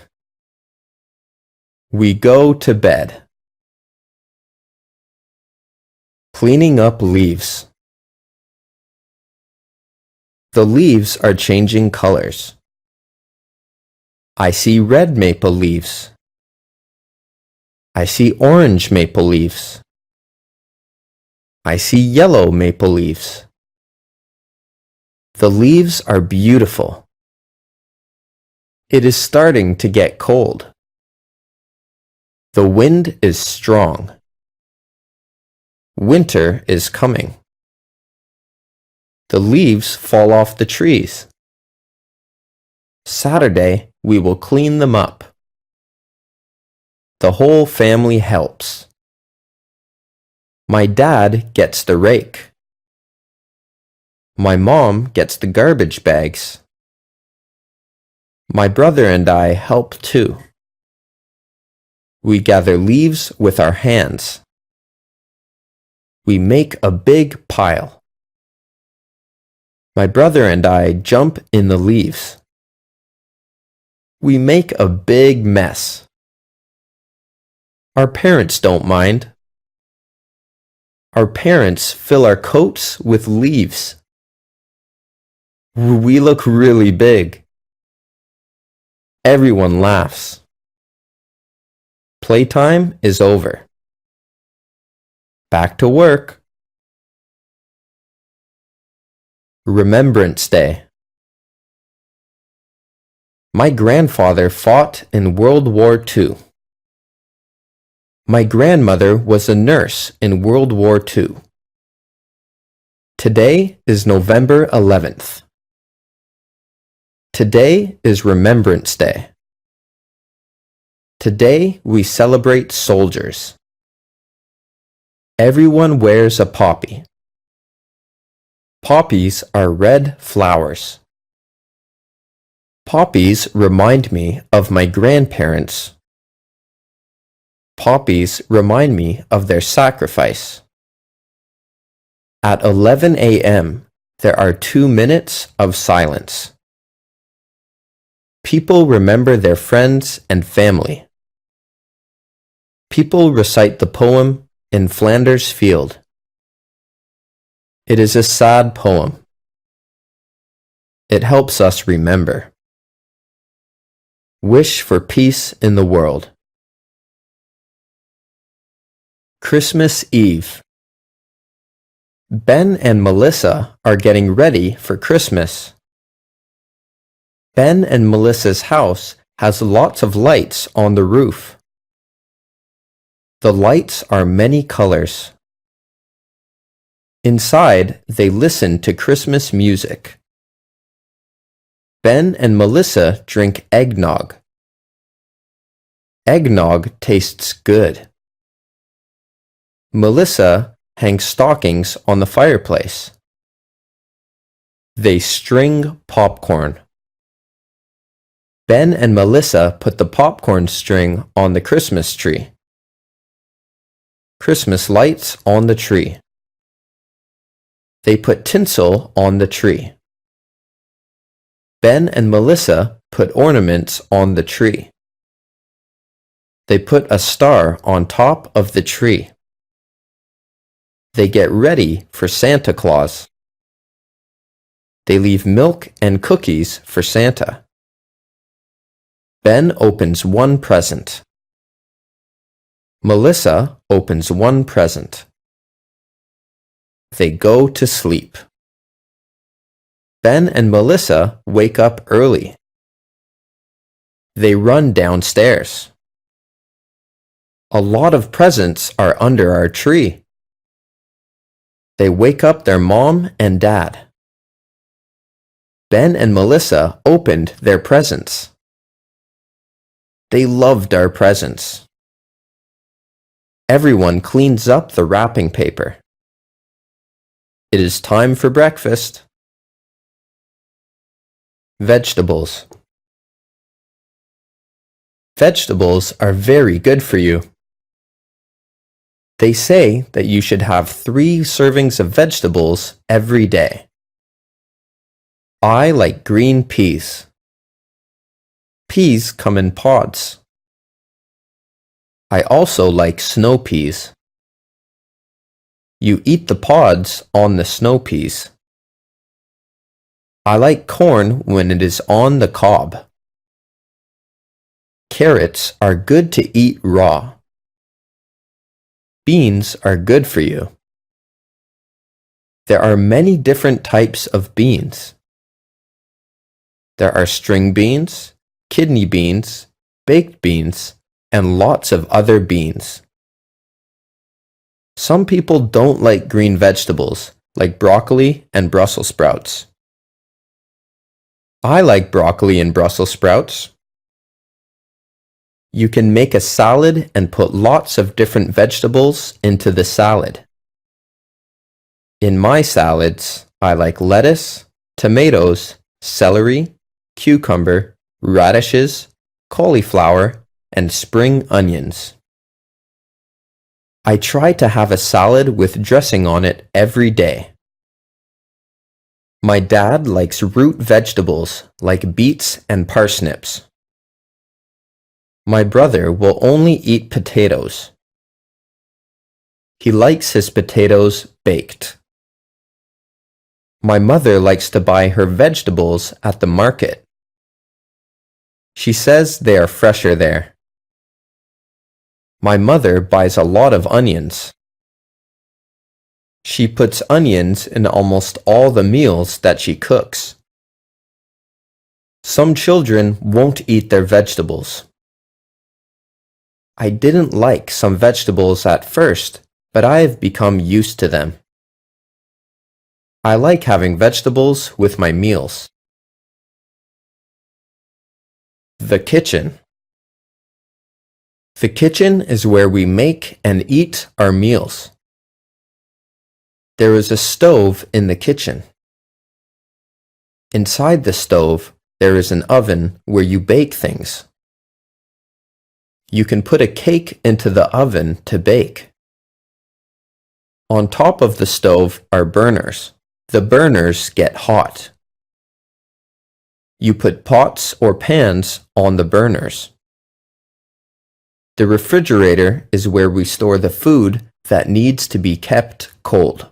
We go to bed. Cleaning up leaves. The leaves are changing colors. I see red maple leaves. I see orange maple leaves. I see yellow maple leaves. The leaves are beautiful. It is starting to get cold. The wind is strong. Winter is coming. The leaves fall off the trees. Saturday, we will clean them up. The whole family helps. My dad gets the rake. My mom gets the garbage bags. My brother and I help too. We gather leaves with our hands. We make a big pile. My brother and I jump in the leaves. We make a big mess. Our parents don't mind. Our parents fill our coats with leaves. We look really big. Everyone laughs. Playtime is over. Back to work. Remembrance Day. My grandfather fought in World War II. My grandmother was a nurse in World War II. Today is November 11th. Today is Remembrance Day. Today we celebrate soldiers. Everyone wears a poppy. Poppies are red flowers. Poppies remind me of my grandparents. Poppies remind me of their sacrifice. At 11 a.m., there are 2 minutes of silence. People remember their friends and family. People recite the poem "In Flanders Field." It is a sad poem. It helps us remember. Wish for peace in the world. Christmas Eve. Ben and Melissa are getting ready for Christmas. Ben and Melissa's house has lots of lights on the roof. The lights are many colors. Inside, they listen to Christmas music. Ben and Melissa drink eggnog. Eggnog tastes good. Melissa hangs stockings on the fireplace. They string popcorn. Ben and Melissa put the popcorn string on the Christmas tree. Christmas lights on the tree. They put tinsel on the tree. Ben and Melissa put ornaments on the tree. They put a star on top of the tree. They get ready for Santa Claus. They leave milk and cookies for Santa. Ben opens one present. Melissa opens one present. They go to sleep. Ben and Melissa wake up early. They run downstairs. A lot of presents are under our tree. They wake up their mom and dad. Ben and Melissa opened their presents. They loved our presents. Everyone cleans up the wrapping paper. It is time for breakfast. Vegetables. Vegetables are very good for you. They say that you should have 3 servings of vegetables every day. I like green peas. Peas come in pods. I also like snow peas. You eat the pods on the snow peas. I like corn when it is on the cob. Carrots are good to eat raw. Beans are good for you. There are many different types of beans. There are string beans, kidney beans, baked beans, and lots of other beans. Some people don't like green vegetables, like broccoli and Brussels sprouts. I like broccoli and Brussels sprouts. You can make a salad and put lots of different vegetables into the salad. In my salads, I like lettuce, tomatoes, celery, cucumber, radishes, cauliflower, and spring onions. I try to have a salad with dressing on it every day. My dad likes root vegetables like beets and parsnips. My brother will only eat potatoes. He likes his potatoes baked. My mother likes to buy her vegetables at the market. She says they are fresher there. My mother buys a lot of onions. She puts onions in almost all the meals that she cooks. Some children won't eat their vegetables. I didn't like some vegetables at first, but I have become used to them. I like having vegetables with my meals. The kitchen. The kitchen is where we make and eat our meals. There is a stove in the kitchen. Inside the stove, there is an oven where you bake things. You can put a cake into the oven to bake. On top of the stove are burners. The burners get hot. You put pots or pans on the burners. The refrigerator is where we store the food that needs to be kept cold.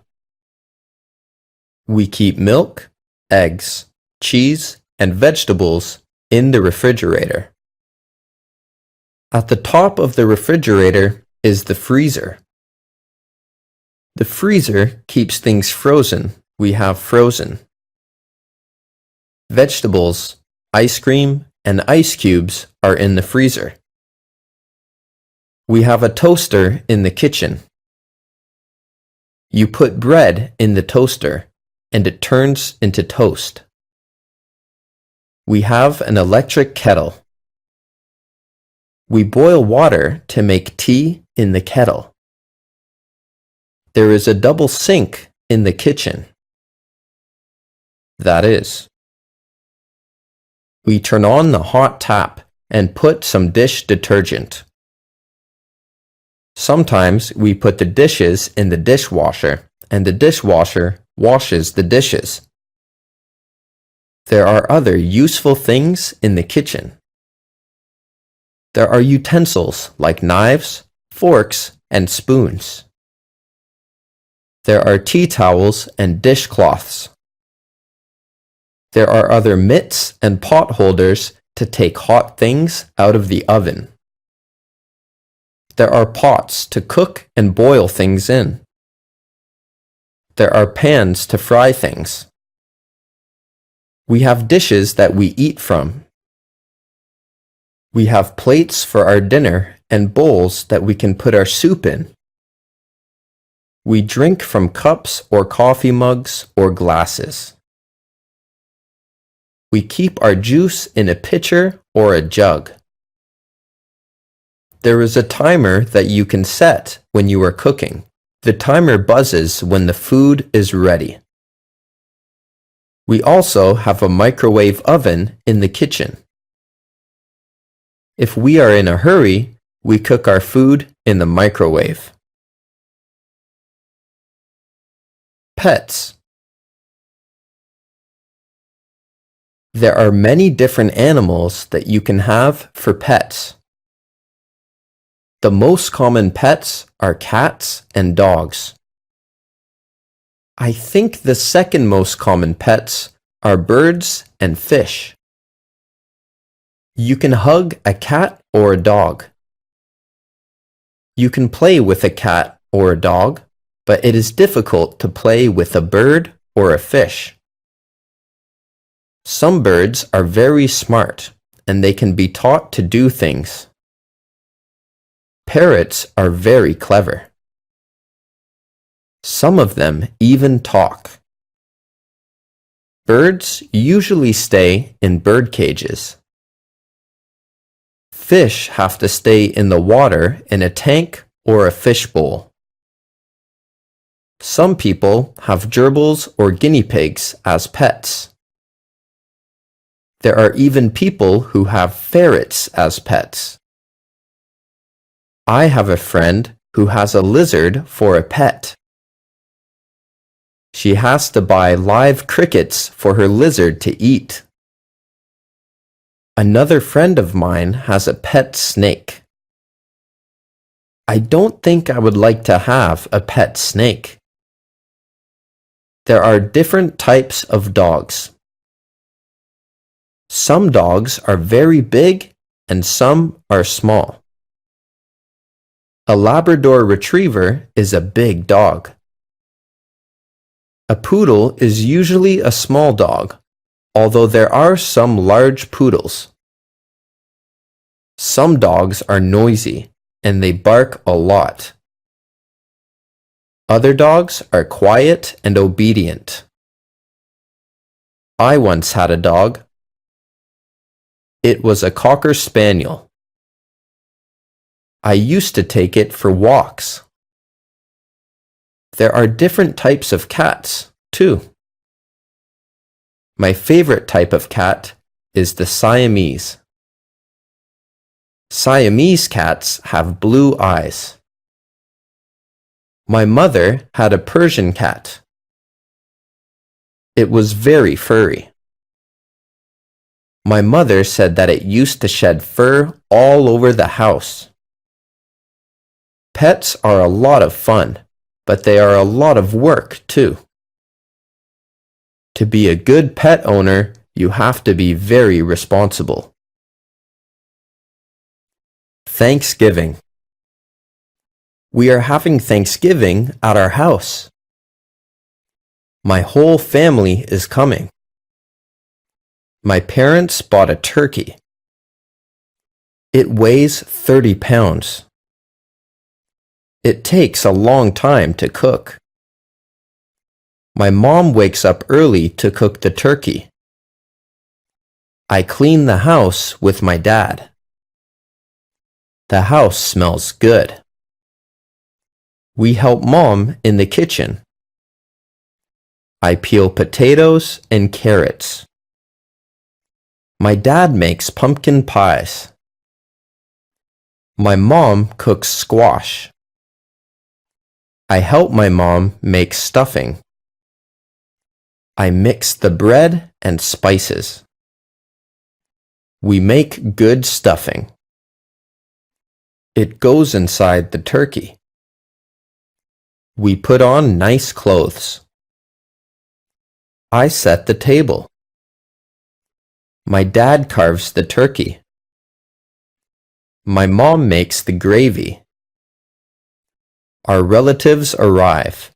We keep milk, eggs, cheese, and vegetables in the refrigerator. At the top of the refrigerator is the freezer. The freezer keeps things frozen we have frozen. Vegetables, ice cream, and ice cubes are in the freezer. We have a toaster in the kitchen. You put bread in the toaster, and it turns into toast. We have an electric kettle. We boil water to make tea in the kettle. There is a double sink in the kitchen. that is. We turn on the hot tap and put some dish detergent. Sometimes we put the dishes in the dishwasher and the dishwasher washes the dishes. There are other useful things in the kitchen. There are utensils like knives, forks, and spoons. There are tea towels and dishcloths. There are other mitts and pot holders to take hot things out of the oven. There are pots to cook and boil things in. There are pans to fry things. We have dishes that we eat from. We have plates for our dinner and bowls that we can put our soup in. We drink from cups or coffee mugs or glasses. We keep our juice in a pitcher or a jug. There is a timer that you can set when you are cooking. The timer buzzes when the food is ready. We also have a microwave oven in the kitchen. If we are in a hurry, we cook our food in the microwave. Pets. There are many different animals that you can have for pets. The most common pets are cats and dogs. I think the second most common pets are birds and fish. You can hug a cat or a dog. You can play with a cat or a dog, but it is difficult to play with a bird or a fish. Some birds are very smart, and they can be taught to do things. Parrots are very clever. Some of them even talk. Birds usually stay in bird cages. Fish have to stay in the water in a tank or a fish bowl. Some people have gerbils or guinea pigs as pets. There are even people who have ferrets as pets. I have a friend who has a lizard for a pet. She has to buy live crickets for her lizard to eat. Another friend of mine has a pet snake. I don't think I would like to have a pet snake. There are different types of dogs. Some dogs are very big and some are small. A Labrador Retriever is a big dog. A poodle is usually a small dog, although there are some large poodles. Some dogs are noisy and they bark a lot. Other dogs are quiet and obedient. I once had a dog. It was a Cocker Spaniel. I used to take it for walks. There are different types of cats, too. My favorite type of cat is the Siamese. Siamese cats have blue eyes. My mother had a Persian cat. It was very furry. My mother said that it used to shed fur all over the house. Pets are a lot of fun, but they are a lot of work too. To be a good pet owner, you have to be very responsible. Thanksgiving. We are having Thanksgiving at our house. My whole family is coming. My parents bought a turkey. It weighs 30 pounds. It takes a long time to cook. My mom wakes up early to cook the turkey. I clean the house with my dad. The house smells good. We help Mom in the kitchen. I peel potatoes and carrots. My dad makes pumpkin pies. My mom cooks squash. I help my mom make stuffing. I mix the bread and spices. We make good stuffing. It goes inside the turkey. We put on nice clothes. I set the table. My dad carves the turkey. My mom makes the gravy. Our relatives arrive.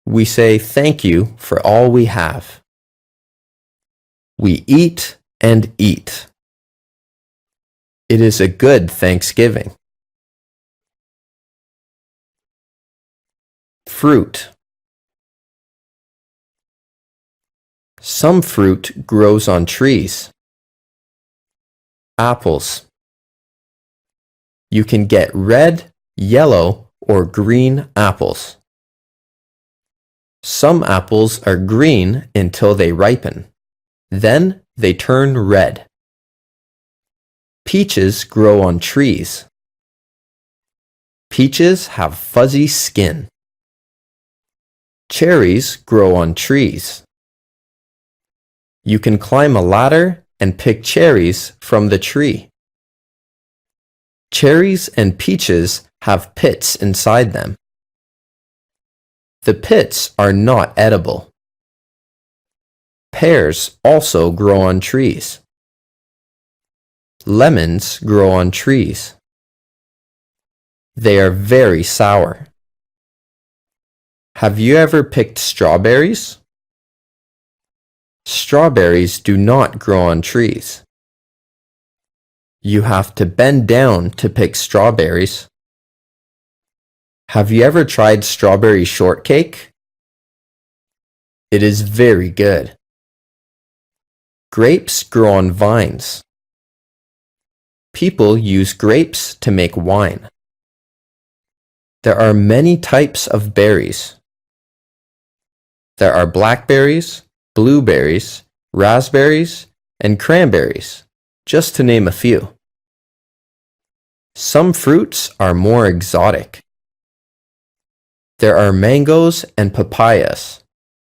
We say thank you for all we have. We eat and eat. It is a good Thanksgiving. Fruit. Some fruit grows on trees. Apples. You can get red, yellow, or green apples. Some apples are green until they ripen. Then they turn red. Peaches grow on trees. Peaches have fuzzy skin. Cherries grow on trees. You can climb a ladder and pick cherries from the tree. Cherries and peaches have pits inside them. The pits are not edible. Pears also grow on trees. Lemons grow on trees. They are very sour. Have you ever picked strawberries? Strawberries do not grow on trees. You have to bend down to pick strawberries. Have you ever tried strawberry shortcake? It is very good. Grapes grow on vines. People use grapes to make wine. There are many types of berries. There are blackberries, blueberries, raspberries, and cranberries, just to name a few. Some fruits are more exotic. There are mangoes and papayas,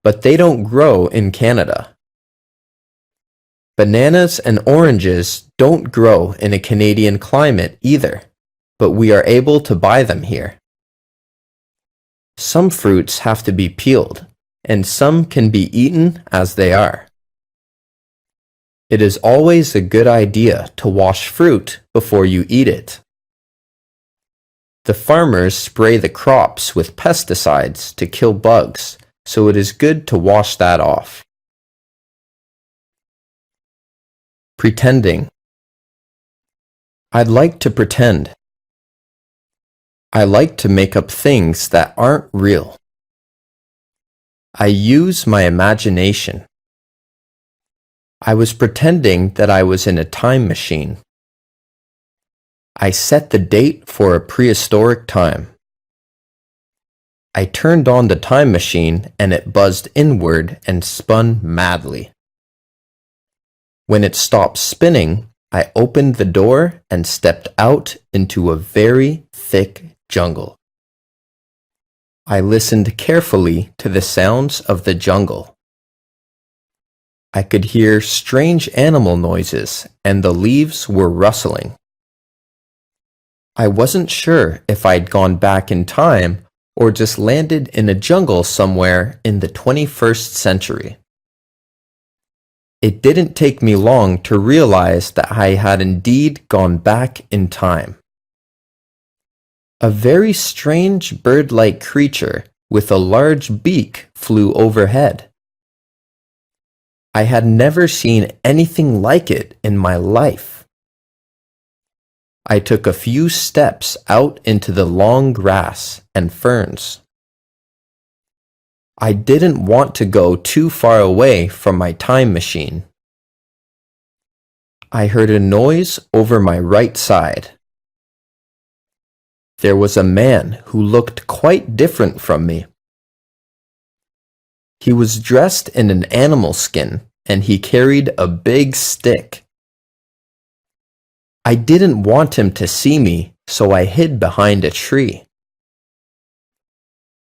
but they don't grow in Canada. Bananas and oranges don't grow in a Canadian climate either, but we are able to buy them here. Some fruits have to be peeled, and some can be eaten as they are. It is always a good idea to wash fruit before you eat it. The farmers spray the crops with pesticides to kill bugs, so it is good to wash that off. Pretending. I'd like to pretend. I like to make up things that aren't real. I use my imagination. I was pretending that I was in a time machine. I set the date for a prehistoric time. I turned on the time machine and it buzzed inward and spun madly. When it stopped spinning, I opened the door and stepped out into a very thick jungle. I listened carefully to the sounds of the jungle. I could hear strange animal noises and the leaves were rustling. I wasn't sure if I'd gone back in time or just landed in a jungle somewhere in the 21st century. It didn't take me long to realize that I had indeed gone back in time. A very strange bird-like creature with a large beak flew overhead. I had never seen anything like it in my life. I took a few steps out into the long grass and ferns. I didn't want to go too far away from my time machine. I heard a noise over my right side. There was a man who looked quite different from me. He was dressed in an animal skin and he carried a big stick. I didn't want him to see me, so I hid behind a tree.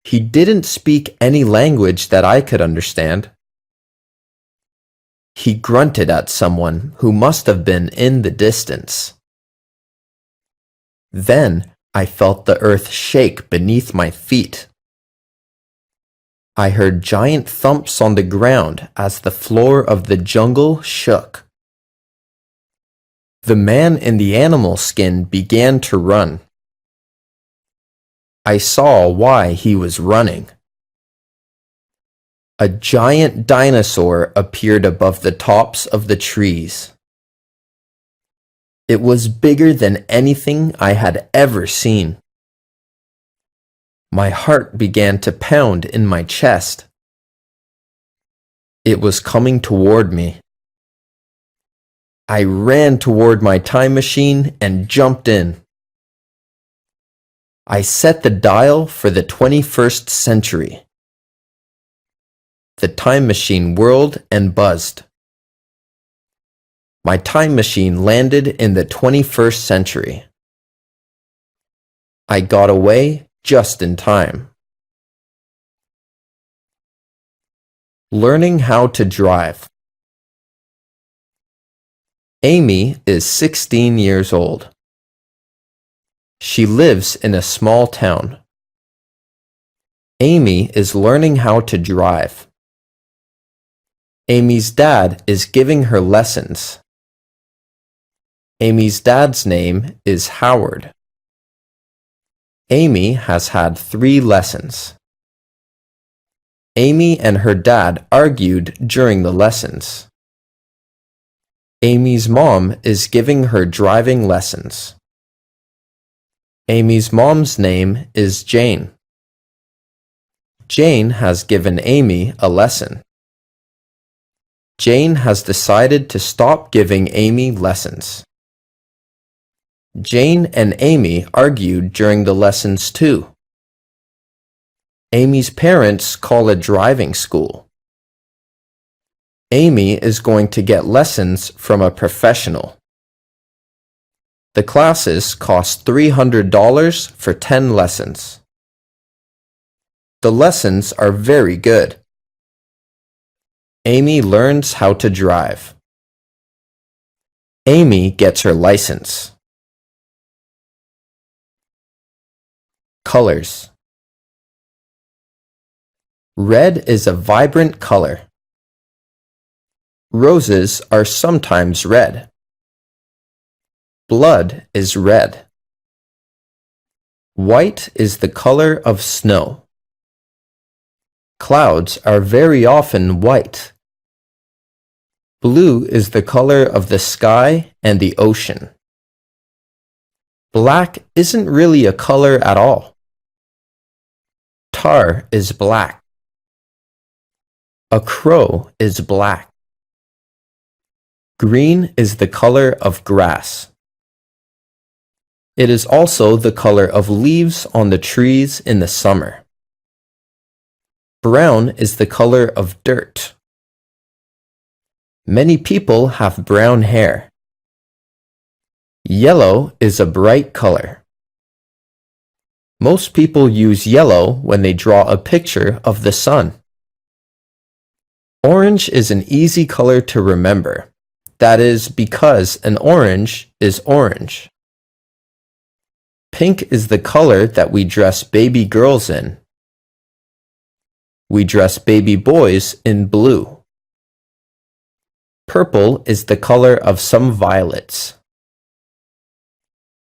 He didn't speak any language that I could understand. He grunted at someone who must have been in the distance. Then I felt the earth shake beneath my feet. I heard giant thumps on the ground as the floor of the jungle shook. The man in the animal skin began to run. I saw why he was running. A giant dinosaur appeared above the tops of the trees. It was bigger than anything I had ever seen. My heart began to pound in my chest. It was coming toward me. I ran toward my time machine and jumped in. I set the dial for the 21st century. The time machine whirled and buzzed. My time machine landed in the 21st century. I got away just in time. Learning how to drive. Amy is 16 years old. She lives in a small town. Amy is learning how to drive. Amy's dad is giving her lessons. Amy's dad's name is Howard. Amy has had 3 lessons. Amy and her dad argued during the lessons. Amy's mom is giving her driving lessons. Amy's mom's name is Jane. Jane has given Amy a lesson. Jane has decided to stop giving Amy lessons. Jane and Amy argued during the lessons too. Amy's parents call a driving school. Amy is going to get lessons from a professional. The classes cost $300 for 10 lessons. The lessons are very good. Amy learns how to drive. Amy gets her license. Colors. Red is a vibrant color. Roses are sometimes red. Blood is red. White is the color of snow. Clouds are very often white. Blue is the color of the sky and the ocean. Black isn't really a color at all. Tar is black. A crow is black. Green is the color of grass. It is also the color of leaves on the trees in the summer. Brown is the color of dirt. Many people have brown hair. Yellow is a bright color. Most people use yellow when they draw a picture of the sun. Orange is an easy color to remember. That is because an orange is orange. Pink is the color that we dress baby girls in. We dress baby boys in blue. Purple is the color of some violets.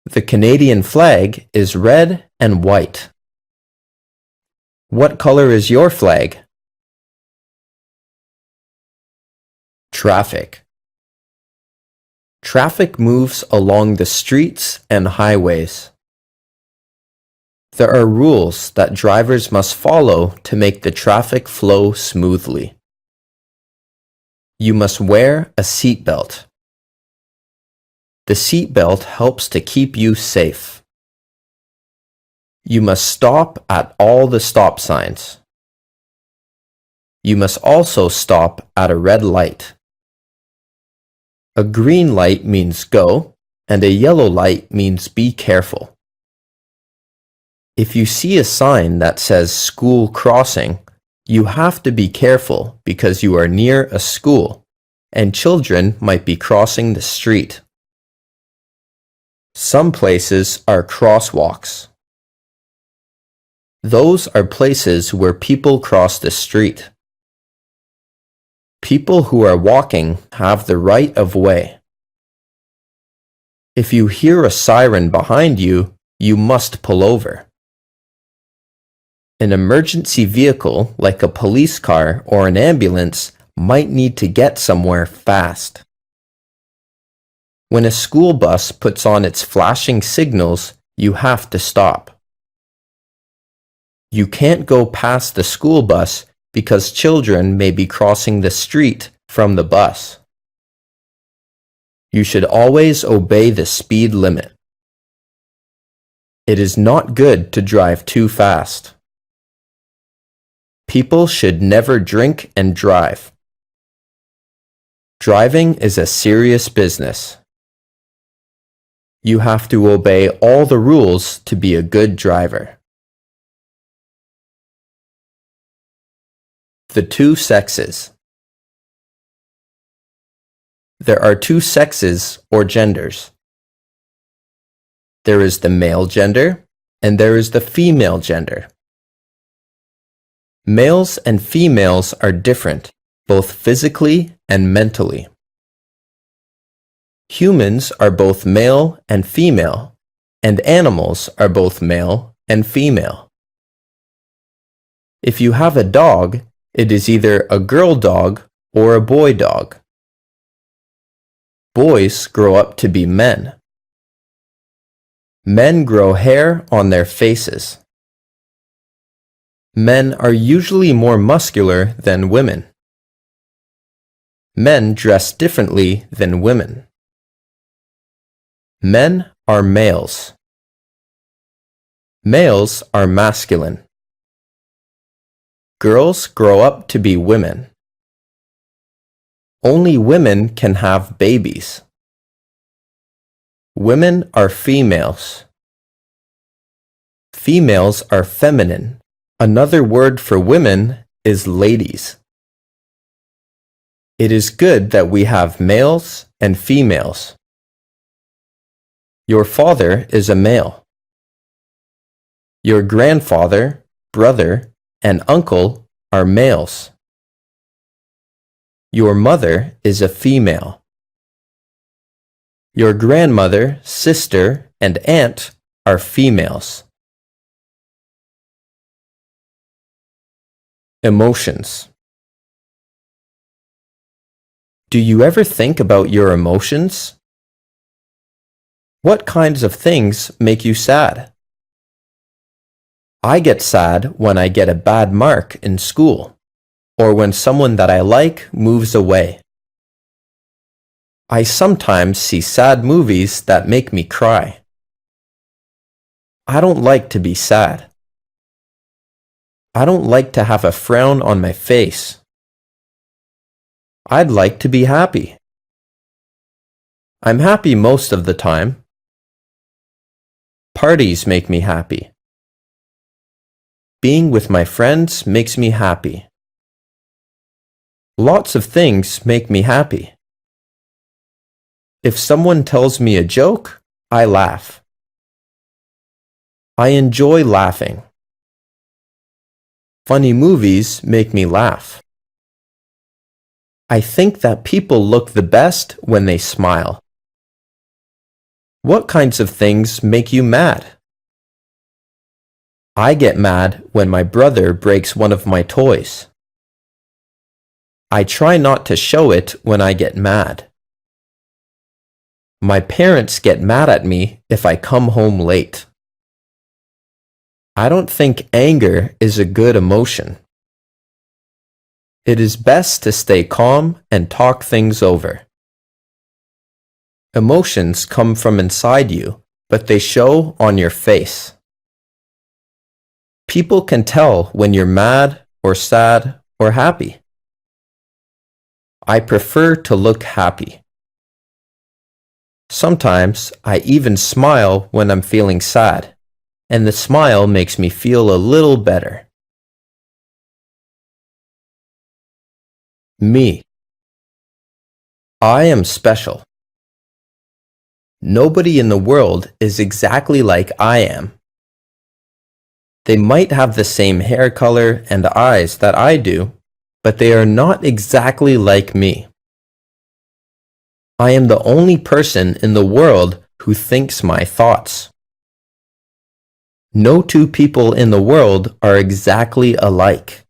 The Canadian flag is red and white. What color is your flag? Traffic. Traffic moves along the streets and highways. There are rules that drivers must follow to make the traffic flow smoothly. You must wear a seatbelt. The seatbelt helps to keep you safe. You must stop at all the stop signs. you must also stop at a red light. A green light means go, and a yellow light means be careful. If you see a sign that says school crossing, you have to be careful because you are near a school, and children might be crossing the street. Some places are crosswalks. Those are places where people cross the street. People who are walking have the right of way. If you hear a siren behind you, you must pull over. An emergency vehicle, like a police car or an ambulance, might need to get somewhere fast. When a school bus puts on its flashing signals, you have to stop. You can't go past the school bus because children may be crossing the street from the bus. You should always obey the speed limit. It is not good to drive too fast. People should never drink and drive. Driving is a serious business. You have to obey all the rules to be a good driver. The two sexes. There are two sexes or genders. There is the male gender and there is the female gender. Males and females are different, both physically and mentally. Humans are both male and female, and animals are both male and female. If you have a dog, it is either a girl dog or a boy dog. Boys grow up to be men. Men grow hair on their faces. Men are usually more muscular than women. Men dress differently than women. Men are males. Males are masculine. Girls grow up to be women. Only women can have babies. Women are females. Females are feminine. Another word for women is ladies. It is good that we have males and females. Your father is a male. Your grandfather, brother, and uncle are males. Your mother is a female. Your grandmother, sister, and aunt are females. Emotions. Do you ever think about your emotions? What kinds of things make you sad? I get sad when I get a bad mark in school, or when someone that I like moves away. I sometimes see sad movies that make me cry. I don't like to be sad. I don't like to have a frown on my face. I'd like to be happy. I'm happy most of the time. Parties make me happy. Being with my friends makes me happy. Lots of things make me happy. If someone tells me a joke, I laugh. I enjoy laughing. Funny movies make me laugh. I think that people look the best when they smile. What kinds of things make you mad? I get mad when my brother breaks one of my toys. I try not to show it when I get mad. My parents get mad at me if I come home late. I don't think anger is a good emotion. It is best to stay calm and talk things over. Emotions come from inside you, but they show on your face. People can tell when you're mad or sad or happy? I prefer to look happy. Sometimes I even smile when I'm feeling sad, and the smile makes me feel a little better. Me. I am special. Nobody in the world is exactly like I am. They might have the same hair color and eyes that I do, but they are not exactly like me. I am the only person in the world who thinks my thoughts. No two people in the world are exactly alike.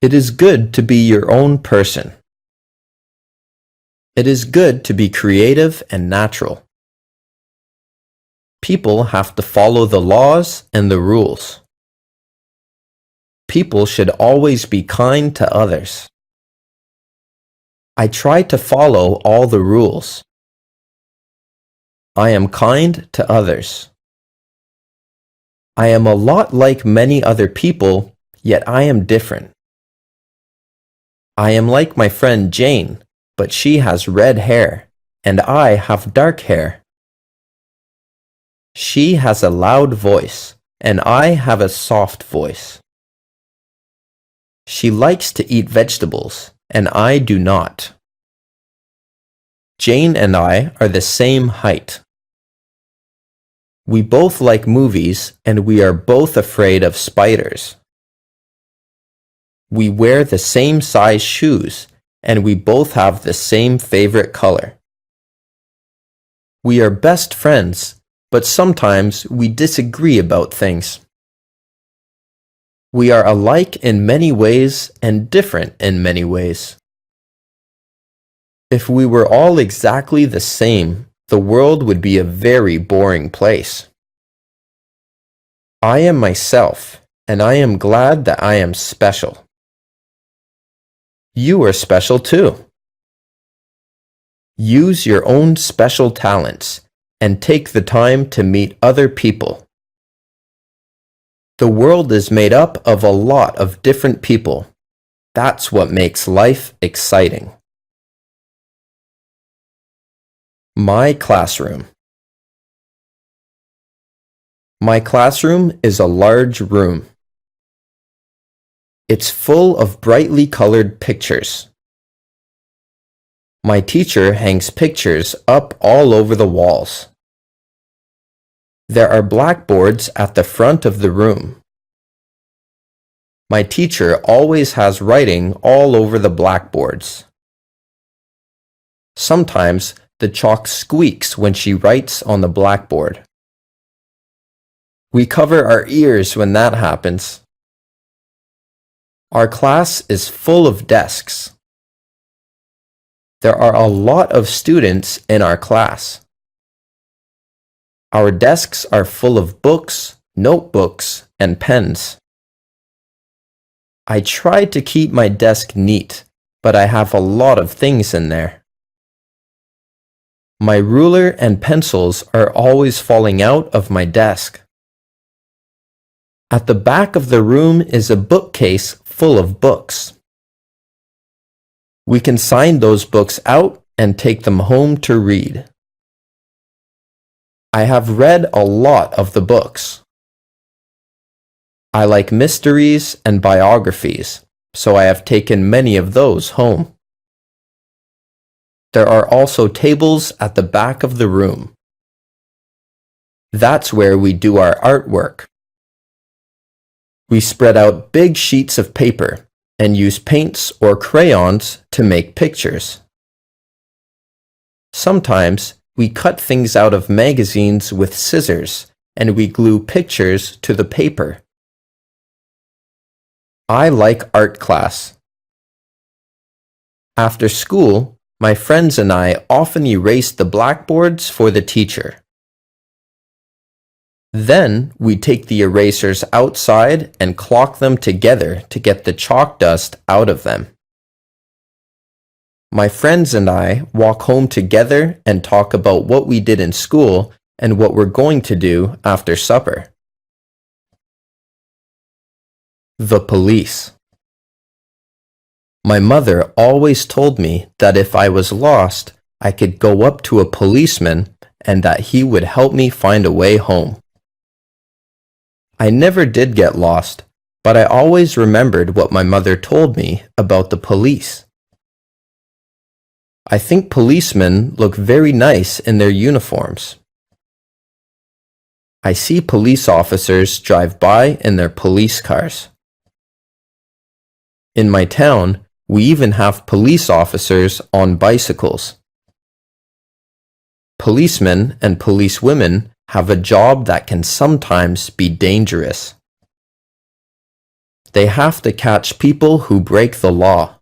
It is good to be your own person. It is good to be creative and natural. People have to follow the laws and the rules. People should always be kind to others. I try to follow all the rules. I am kind to others. I am a lot like many other people, yet I am different. I am like my friend Jane, but she has red hair, and I have dark hair. She has a loud voice, and I have a soft voice. She likes to eat vegetables, and I do not. Jane and I are the same height. We both like movies, and we are both afraid of spiders. We wear the same size shoes, and we both have the same favorite color. We are best friends, but sometimes we disagree about things. We are alike in many ways and different in many ways. If we were all exactly the same, the world would be a very boring place. I am myself, and I am glad that I am special. You are special too. Use your own special talents and take the time to meet other people. The world is made up of a lot of different people. That's what makes life exciting. My classroom. My classroom is a large room. It's full of brightly colored pictures. My teacher hangs pictures up all over the walls. There are blackboards at the front of the room. My teacher always has writing all over the blackboards. Sometimes the chalk squeaks when she writes on the blackboard. We cover our ears when that happens. Our class is full of desks. There are a lot of students in our class. Our desks are full of books, notebooks, and pens. I try to keep my desk neat, but I have a lot of things in there. My ruler and pencils are always falling out of my desk. At the back of the room is a bookcase full of books. We can sign those books out and take them home to read. I have read a lot of the books. I like mysteries and biographies, so I have taken many of those home. There are also tables at the back of the room. That's where we do our artwork. We spread out big sheets of paper and use paints or crayons to make pictures. Sometimes we cut things out of magazines with scissors and we glue pictures to the paper. I like art class. After school, my friends and I often erase the blackboards for the teacher. Then we take the erasers outside and clock them together to get the chalk dust out of them. My friends and I walk home together and talk about what we did in school and what we're going to do after supper. The police. My mother always told me that if I was lost, I could go up to a policeman and that he would help me find a way home. I never did get lost, but I always remembered what my mother told me about the police. I think policemen look very nice in their uniforms. I see police officers drive by in their police cars. In my town, we even have police officers on bicycles. Policemen and policewomen have a job that can sometimes be dangerous. They have to catch people who break the law.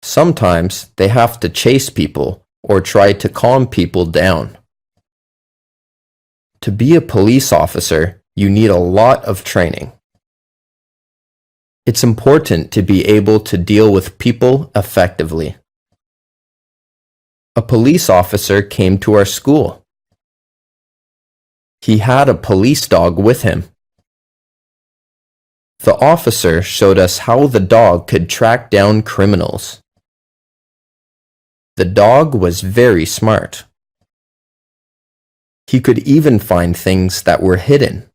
Sometimes they have to chase people or try to calm people down. To be a police officer, you need a lot of training. It's important to be able to deal with people effectively. A police officer came to our school. He had a police dog with him. The officer showed us how the dog could track down criminals. The dog was very smart. He could even find things that were hidden.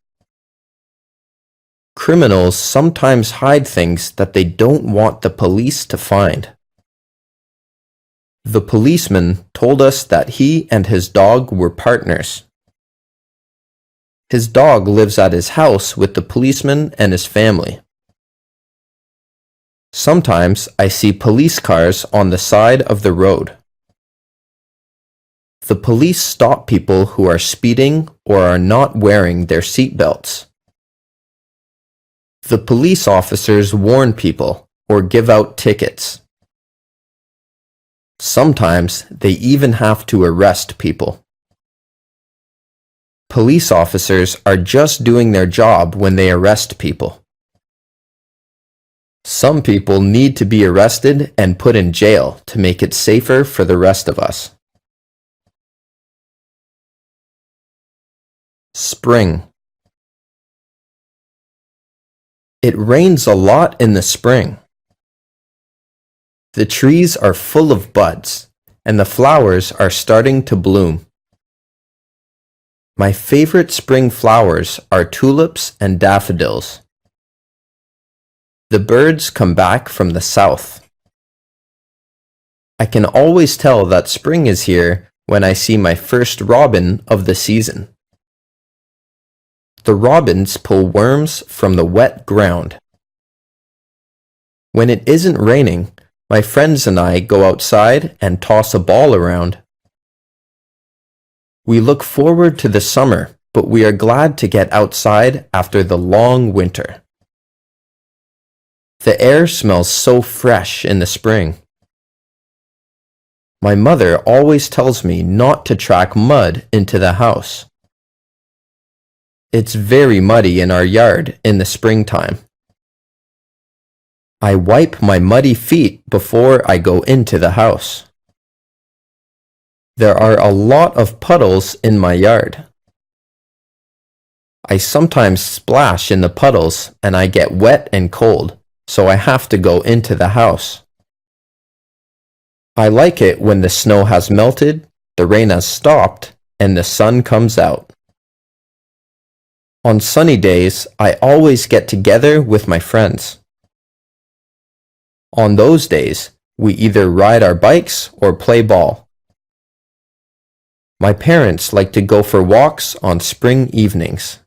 Criminals sometimes hide things that they don't want the police to find. The policeman told us that he and his dog were partners. His dog lives at his house with the policeman and his family. Sometimes I see police cars on the side of the road. The police stop people who are speeding or are not wearing their seat belts. The police officers warn people or give out tickets. Sometimes they even have to arrest people. Police officers are just doing their job when they arrest people. Some people need to be arrested and put in jail to make it safer for the rest of us. Spring. It rains a lot in the spring. The trees are full of buds, and the flowers are starting to bloom. My favorite spring flowers are tulips and daffodils. The birds come back from the south. I can always tell that spring is here when I see my first robin of the season. The robins pull worms from the wet ground. When it isn't raining, my friends and I go outside and toss a ball around. We look forward to the summer, but we are glad to get outside after the long winter. The air smells so fresh in the spring. My mother always tells me not to track mud into the house. It's very muddy in our yard in the springtime. I wipe my muddy feet before I go into the house. There are a lot of puddles in my yard. I sometimes splash in the puddles and I get wet and cold, so I have to go into the house. I like it when the snow has melted, the rain has stopped, and the sun comes out. On sunny days, I always get together with my friends. On those days, we either ride our bikes or play ball. My parents like to go for walks on spring evenings.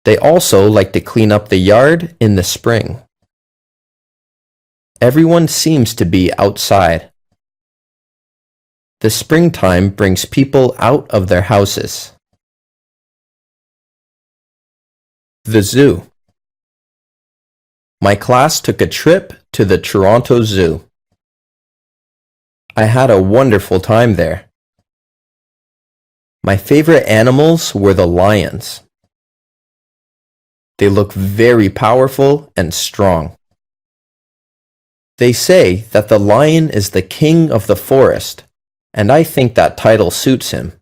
They also like to clean up the yard in the spring. Everyone seems to be outside. The springtime brings people out of their houses. The zoo. My class took a trip to the Toronto Zoo. I had a wonderful time there. My favorite animals were the lions. They look very powerful and strong. They say that the lion is the king of the forest, and I think that title suits him.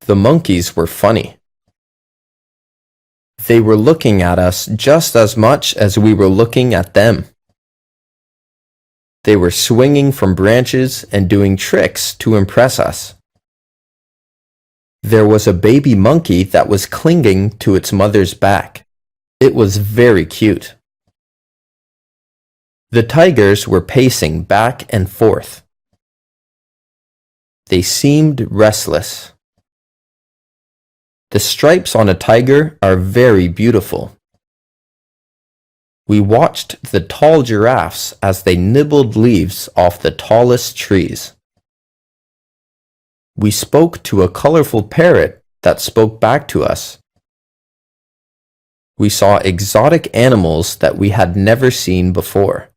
The monkeys were funny. They were looking at us just as much as we were looking at them. They were swinging from branches and doing tricks to impress us. There was a baby monkey that was clinging to its mother's back. It was very cute. The tigers were pacing back and forth. They seemed restless. The stripes on a tiger are very beautiful. We watched the tall giraffes as they nibbled leaves off the tallest trees. We spoke to a colorful parrot that spoke back to us. We saw exotic animals that we had never seen before.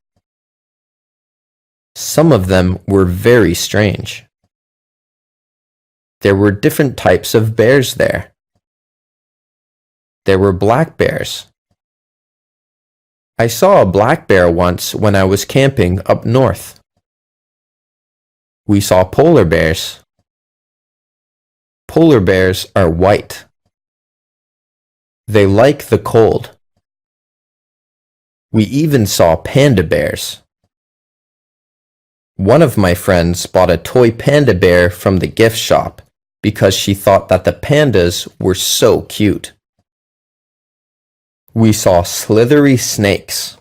Some of them were very strange. There were different types of bears there. There were black bears. I saw a black bear once when I was camping up north. We saw polar bears. Polar bears are white. They like the cold. We even saw panda bears. One of my friends bought a toy panda bear from the gift shop because she thought that the pandas were so cute. We saw slithery snakes.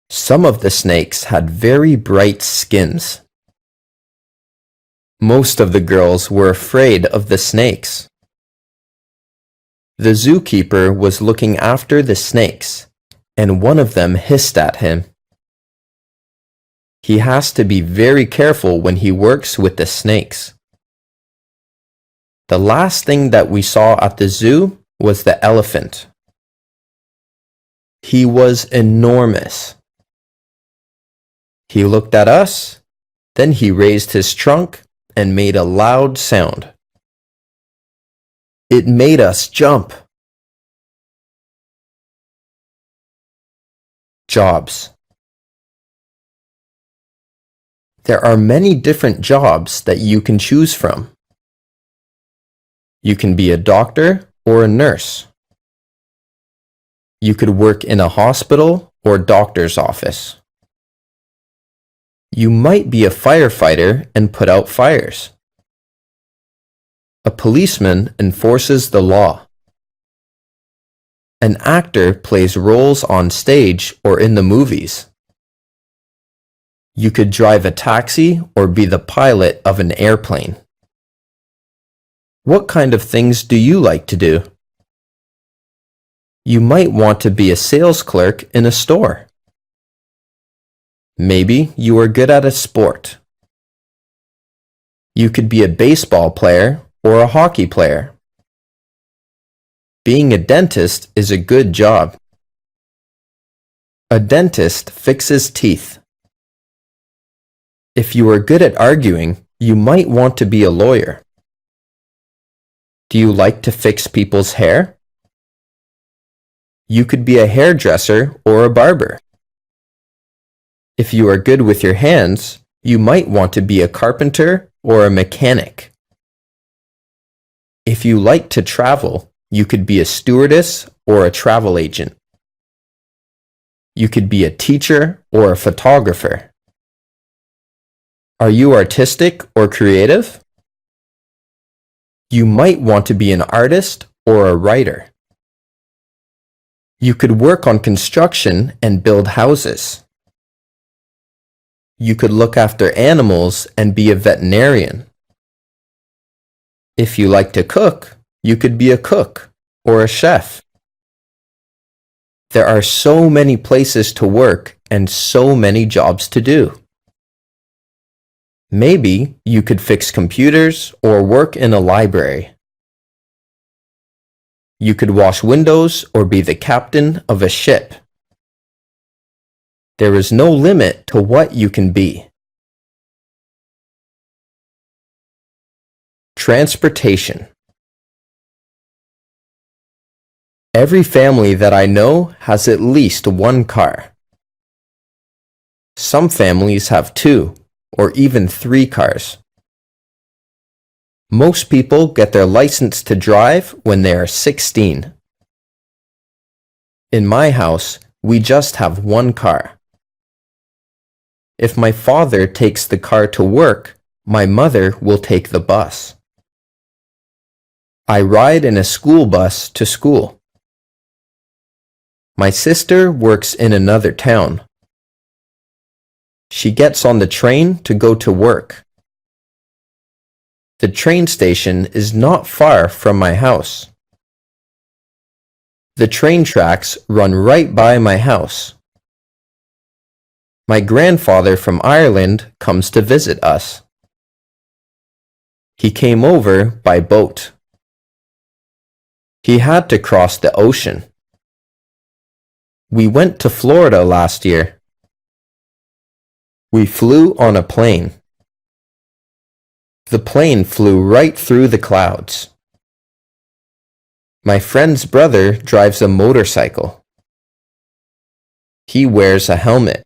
Some of the snakes had very bright skins. Most of the girls were afraid of the snakes. The zookeeper was looking after the snakes, and one of them hissed at him. He has to be very careful when he works with the snakes. The last thing that we saw at the zoo was the elephant. He was enormous. He looked at us, then he raised his trunk and made a loud sound. It made us jump. Jobs. There are many different jobs that you can choose from. You can be a doctor or a nurse. You could work in a hospital or doctor's office. You might be a firefighter and put out fires. A policeman enforces the law. An actor plays roles on stage or in the movies. You could drive a taxi or be the pilot of an airplane. What kind of things do you like to do? You might want to be a sales clerk in a store. Maybe you are good at a sport. You could be a baseball player or a hockey player. Being a dentist is a good job. A dentist fixes teeth. If you are good at arguing, you might want to be a lawyer. Do you like to fix people's hair? You could be a hairdresser or a barber. If you are good with your hands, you might want to be a carpenter or a mechanic. If you like to travel, you could be a stewardess or a travel agent. You could be a teacher or a photographer. Are you artistic or creative? You might want to be an artist or a writer. You could work on construction and build houses. You could look after animals and be a veterinarian. If you like to cook, you could be a cook or a chef. There are so many places to work and so many jobs to do. Maybe you could fix computers or work in a library. You could wash windows or be the captain of a ship. There is no limit to what you can be. Transportation. Every family that I know has at least one car. Some families have 2 or even 3 cars. Most people get their license to drive when they are 16. In my house, we just have one car. If my father takes the car to work, my mother will take the bus. I ride in a school bus to school. My sister works in another town. She gets on the train to go to work. The train station is not far from my house. The train tracks run right by my house. My grandfather from Ireland comes to visit us. He came over by boat. He had to cross the ocean. We went to Florida last year. We flew on a plane. The plane flew right through the clouds. My friend's brother drives a motorcycle. He wears a helmet.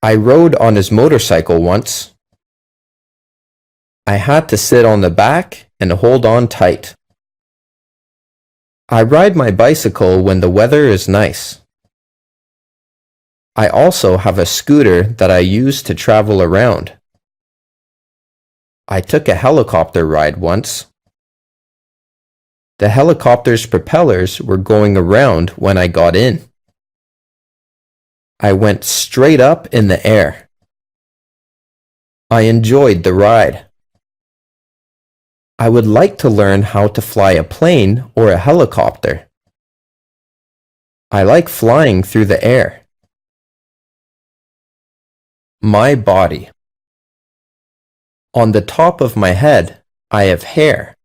I rode on his motorcycle once. I had to sit on the back and hold on tight. I ride my bicycle when the weather is nice. I also have a scooter that I use to travel around. I took a helicopter ride once. The helicopter's propellers were going around when I got in. I went straight up in the air. I enjoyed the ride. I would like to learn how to fly a plane or a helicopter. I like flying through the air. My body. On the top of my head, I have hair.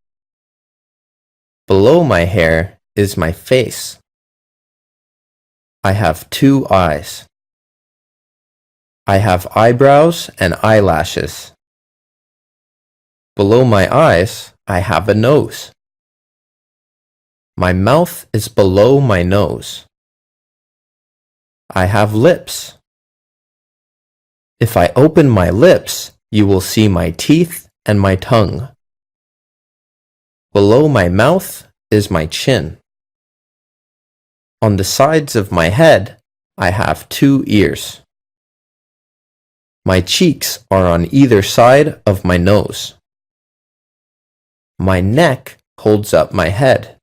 Below my hair is my face. I have 2 eyes. I have eyebrows and eyelashes. Below my eyes, I have a nose. My mouth is below my nose. I have lips. If I open my lips, you will see my teeth and my tongue. Below my mouth is my chin. On the sides of my head, I have 2 ears. My cheeks are on either side of my nose. My neck holds up my head.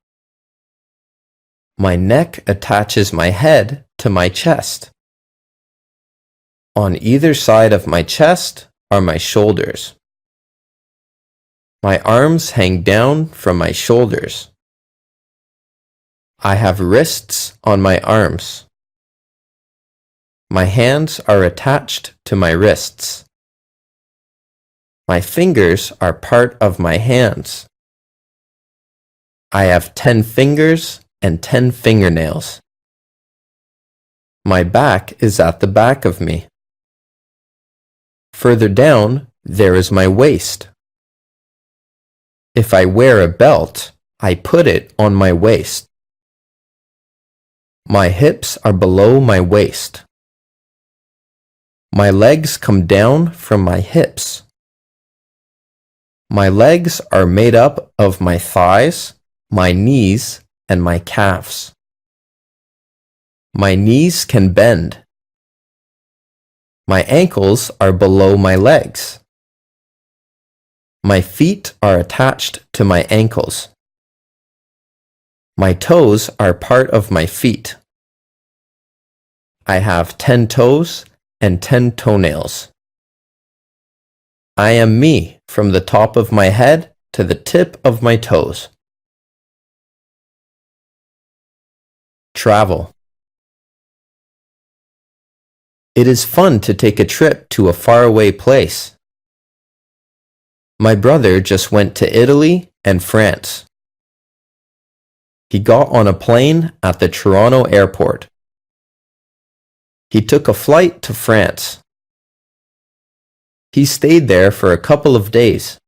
My neck attaches my head to my chest. On either side of my chest are my shoulders. My arms hang down from my shoulders. I have wrists on my arms. My hands are attached to my wrists. My fingers are part of my hands. I have 10 fingers and 10 fingernails. My back is at the back of me. Further down, there is my waist. If I wear a belt, I put it on my waist. My hips are below my waist. My legs come down from my hips. My legs are made up of my thighs, my knees, and my calves. My knees can bend. My ankles are below my legs. My feet are attached to my ankles. My toes are part of my feet. I have 10 toes and 10 toenails. I am me from the top of my head to the tip of my toes. Travel. It is fun to take a trip to a faraway place. My brother just went to Italy and France. He got on a plane at the Toronto airport. He took a flight to France. He stayed there for a couple of days.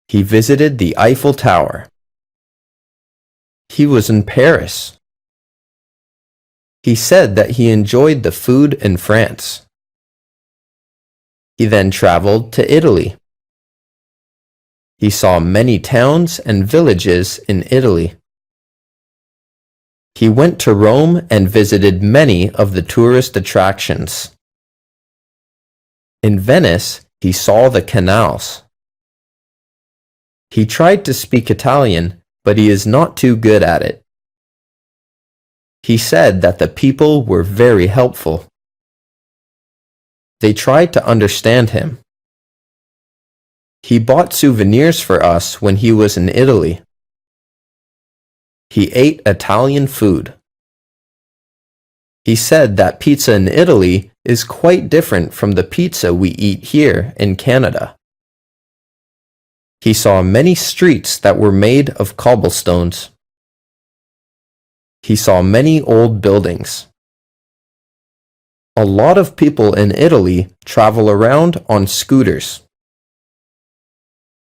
He visited the Eiffel Tower. He was in Paris. He said that he enjoyed the food in France. He then traveled to Italy. He saw many towns and villages in Italy. He went to Rome and visited many of the tourist attractions. In Venice, he saw the canals. He tried to speak Italian, but he is not too good at it. He said that the people were very helpful. They tried to understand him. He bought souvenirs for us when he was in Italy. He ate Italian food. He said that pizza in Italy is quite different from the pizza we eat here in Canada. He saw many streets that were made of cobblestones. He saw many old buildings. A lot of people in Italy travel around on scooters.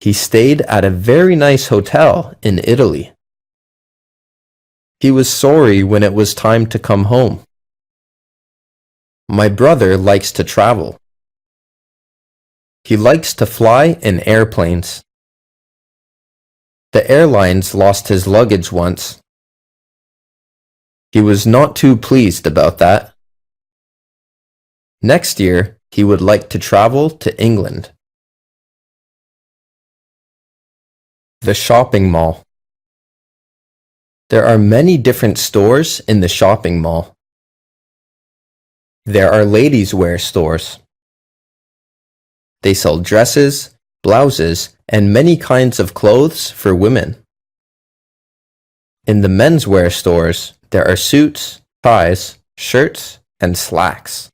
He stayed at a very nice hotel in Italy. He was sorry when it was time to come home. My brother likes to travel. He likes to fly in airplanes. The airlines lost his luggage once. He was not too pleased about that. Next year, he would like to travel to England. The shopping mall. There are many different stores in the shopping mall. There are ladies' wear stores. They sell dresses, blouses, and many kinds of clothes for women. In the menswear stores, there are suits, ties, shirts, and slacks.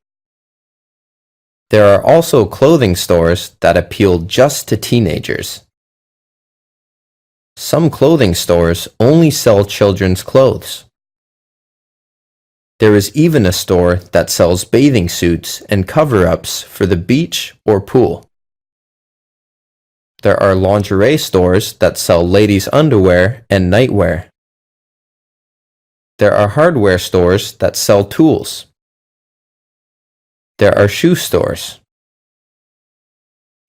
There are also clothing stores that appeal just to teenagers. Some clothing stores only sell children's clothes. There is even a store that sells bathing suits and cover-ups for the beach or pool. There are lingerie stores that sell ladies' underwear and nightwear. There are hardware stores that sell tools. There are shoe stores.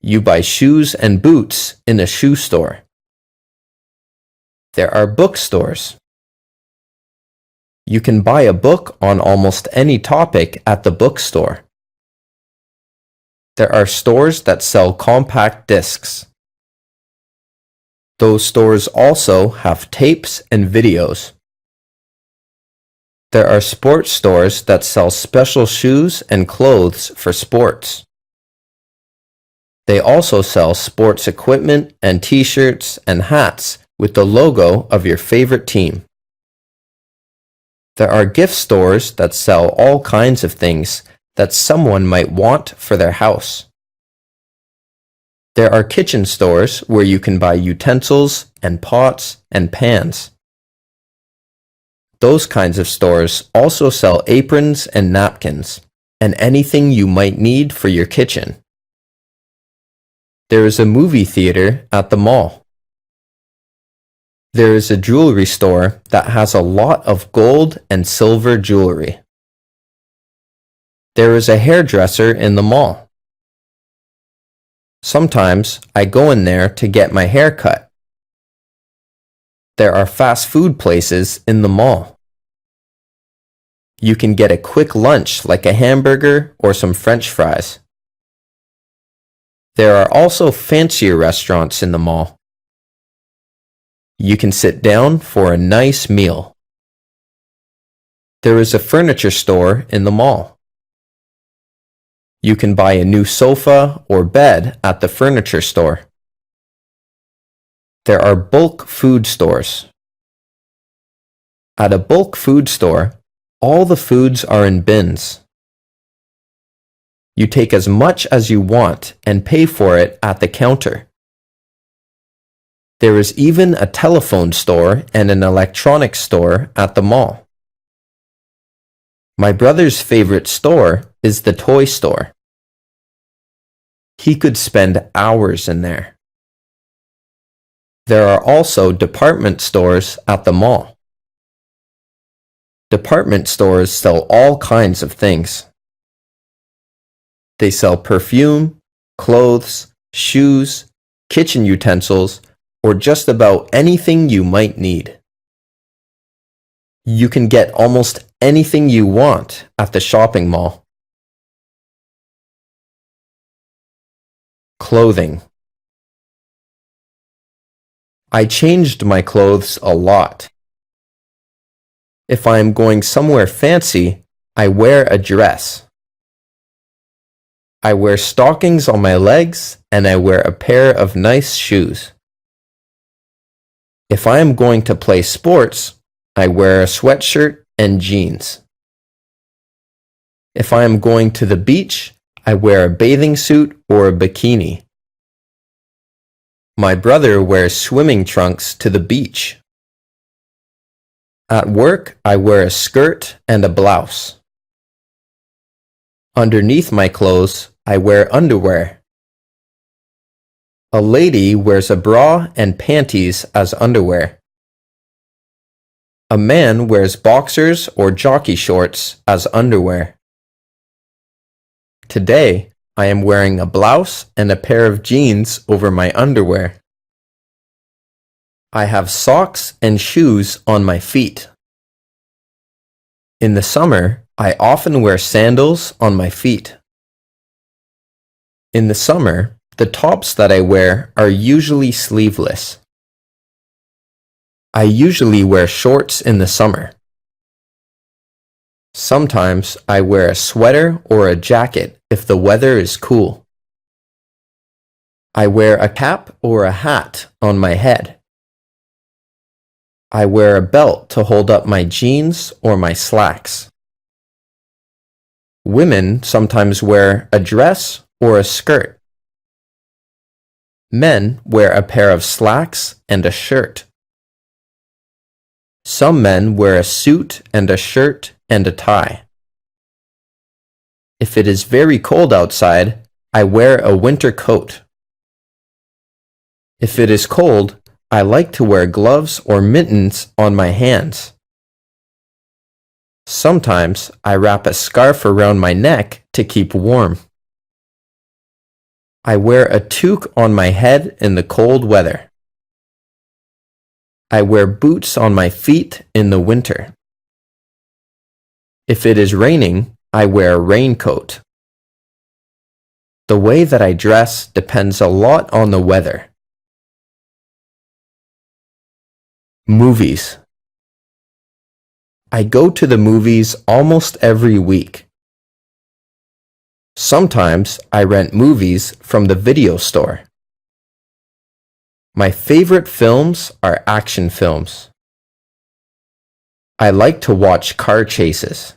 You buy shoes and boots in a shoe store. There are bookstores. You can buy a book on almost any topic at the bookstore. There are stores that sell compact discs. Those stores also have tapes and videos. There are sports stores that sell special shoes and clothes for sports. They also sell sports equipment and t-shirts and hats with the logo of your favorite team. There are gift stores that sell all kinds of things that someone might want for their house. There are kitchen stores where you can buy utensils and pots and pans. Those kinds of stores also sell aprons and napkins and anything you might need for your kitchen. There is a movie theater at the mall. There is a jewelry store that has a lot of gold and silver jewelry. There is a hairdresser in the mall. Sometimes I go in there to get my hair cut. There are fast food places in the mall. You can get a quick lunch like a hamburger or some French fries. There are also fancier restaurants in the mall. You can sit down for a nice meal. There is a furniture store in the mall. You can buy a new sofa or bed at the furniture store. There are bulk food stores. At a bulk food store, all the foods are in bins. You take as much as you want and pay for it at the counter. There is even a telephone store and an electronics store at the mall. My brother's favorite store is the toy store. He could spend hours in there. There are also department stores at the mall. Department stores sell all kinds of things. They sell perfume, clothes, shoes, kitchen utensils, or just about anything you might need. You can get almost anything you want at the shopping mall. Clothing. I changed my clothes a lot. If I am going somewhere fancy, I wear a dress. I wear stockings on my legs and I wear a pair of nice shoes. If I am going to play sports, I wear a sweatshirt and jeans. If I am going to the beach, I wear a bathing suit or a bikini. My brother wears swimming trunks to the beach. At work, I wear a skirt and a blouse. Underneath my clothes, I wear underwear. A lady wears a bra and panties as underwear. A man wears boxers or jockey shorts as underwear. Today, I am wearing a blouse and a pair of jeans over my underwear. I have socks and shoes on my feet. In the summer, I often wear sandals on my feet. In the summer, the tops that I wear are usually sleeveless. I usually wear shorts in the summer. Sometimes I wear a sweater or a jacket if the weather is cool. I wear a cap or a hat on my head. I wear a belt to hold up my jeans or my slacks. Women sometimes wear a dress or a skirt. Men wear a pair of slacks and a shirt. Some men wear a suit and a shirt and a tie. If it is very cold outside, I wear a winter coat. If it is cold, I like to wear gloves or mittens on my hands. Sometimes I wrap a scarf around my neck to keep warm. I wear a toque on my head in the cold weather. I wear boots on my feet in the winter. If it is raining, I wear a raincoat. The way that I dress depends a lot on the weather. Movies. I go to the movies almost every week. Sometimes I rent movies from the video store. My favorite films are action films. I like to watch car chases.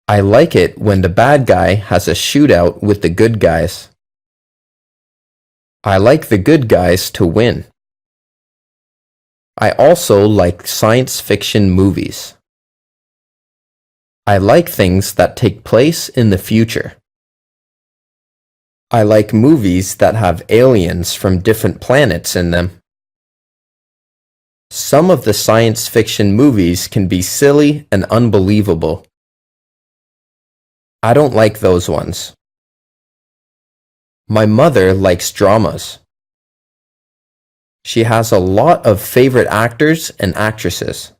I like it when the bad guy has a shootout with the good guys. I like the good guys to win. I also like science fiction movies. I like things that take place in the future. I like movies that have aliens from different planets in them. Some of the science fiction movies can be silly and unbelievable. I don't like those ones. My mother likes dramas. She has a lot of favorite actors and actresses.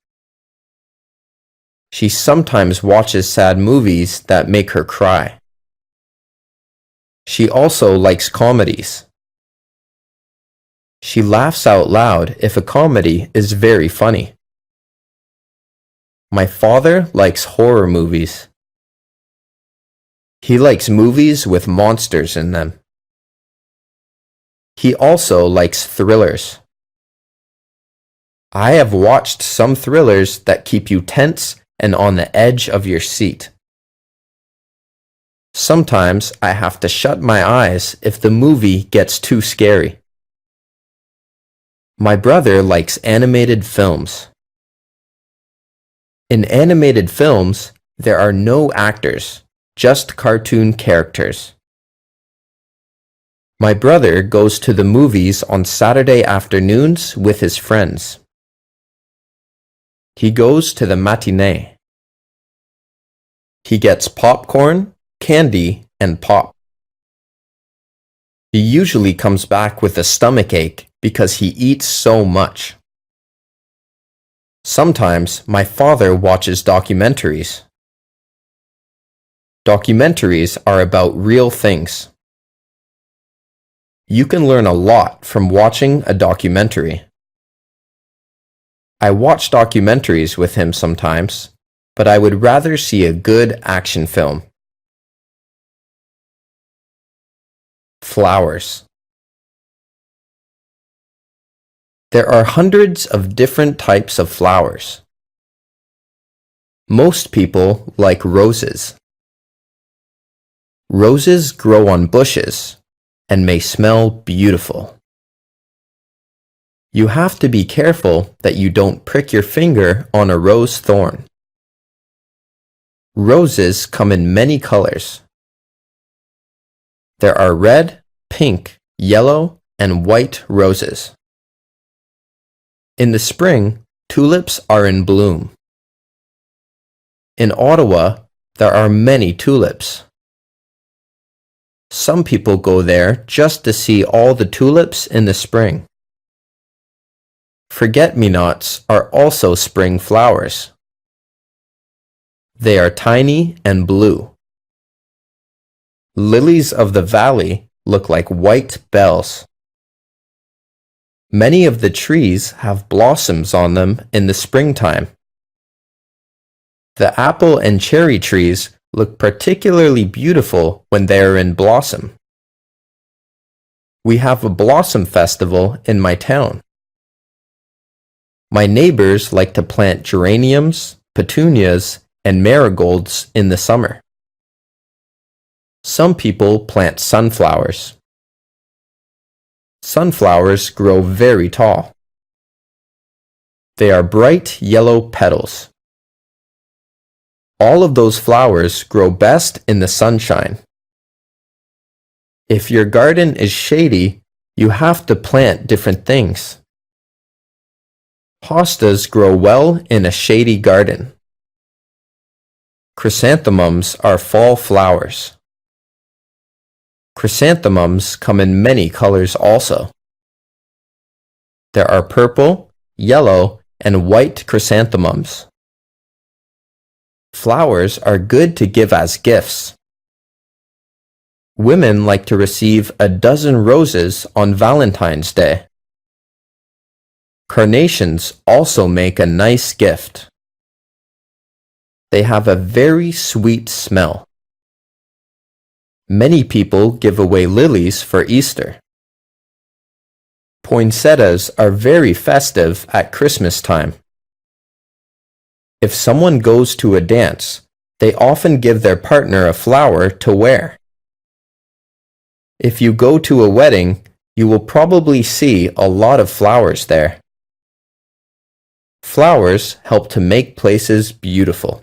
She sometimes watches sad movies that make her cry. She also likes comedies. She laughs out loud if a comedy is very funny. My father likes horror movies. He likes movies with monsters in them. He also likes thrillers. I have watched some thrillers that keep you tense and on the edge of your seat. Sometimes I have to shut my eyes if the movie gets too scary. My brother likes animated films. In animated films, there are no actors, just cartoon characters. My brother goes to the movies on Saturday afternoons with his friends. He goes to the matinee. He gets popcorn, candy, and pop. He usually comes back with a stomachache because he eats so much. Sometimes my father watches documentaries. Documentaries are about real things. You can learn a lot from watching a documentary. I watch documentaries with him sometimes, but I would rather see a good action film. Flowers. There are hundreds of different types of flowers. Most people like roses. Roses grow on bushes and may smell beautiful. You have to be careful that you don't prick your finger on a rose thorn. Roses come in many colors. There are red, pink, yellow, and white roses. In the spring, tulips are in bloom. In Ottawa, there are many tulips. Some people go there just to see all the tulips in the spring. Forget-me-nots are also spring flowers. They are tiny and blue. Lilies of the valley look like white bells. Many of the trees have blossoms on them in the springtime. The apple and cherry trees look particularly beautiful when they are in blossom. We have a blossom festival in my town. My neighbors like to plant geraniums, petunias, and marigolds in the summer. Some people plant sunflowers. Sunflowers grow very tall. They are bright yellow petals. All of those flowers grow best in the sunshine. If your garden is shady, you have to plant different things. Hostas grow well in a shady garden. Chrysanthemums are fall flowers. Chrysanthemums come in many colors also. There are purple, yellow, and white chrysanthemums. Flowers are good to give as gifts. Women like to receive a dozen roses on Valentine's Day. Carnations also make a nice gift. They have a very sweet smell. Many people give away lilies for Easter. Poinsettias are very festive at Christmas time. If someone goes to a dance, they often give their partner a flower to wear. If you go to a wedding, you will probably see a lot of flowers there. Flowers help to make places beautiful.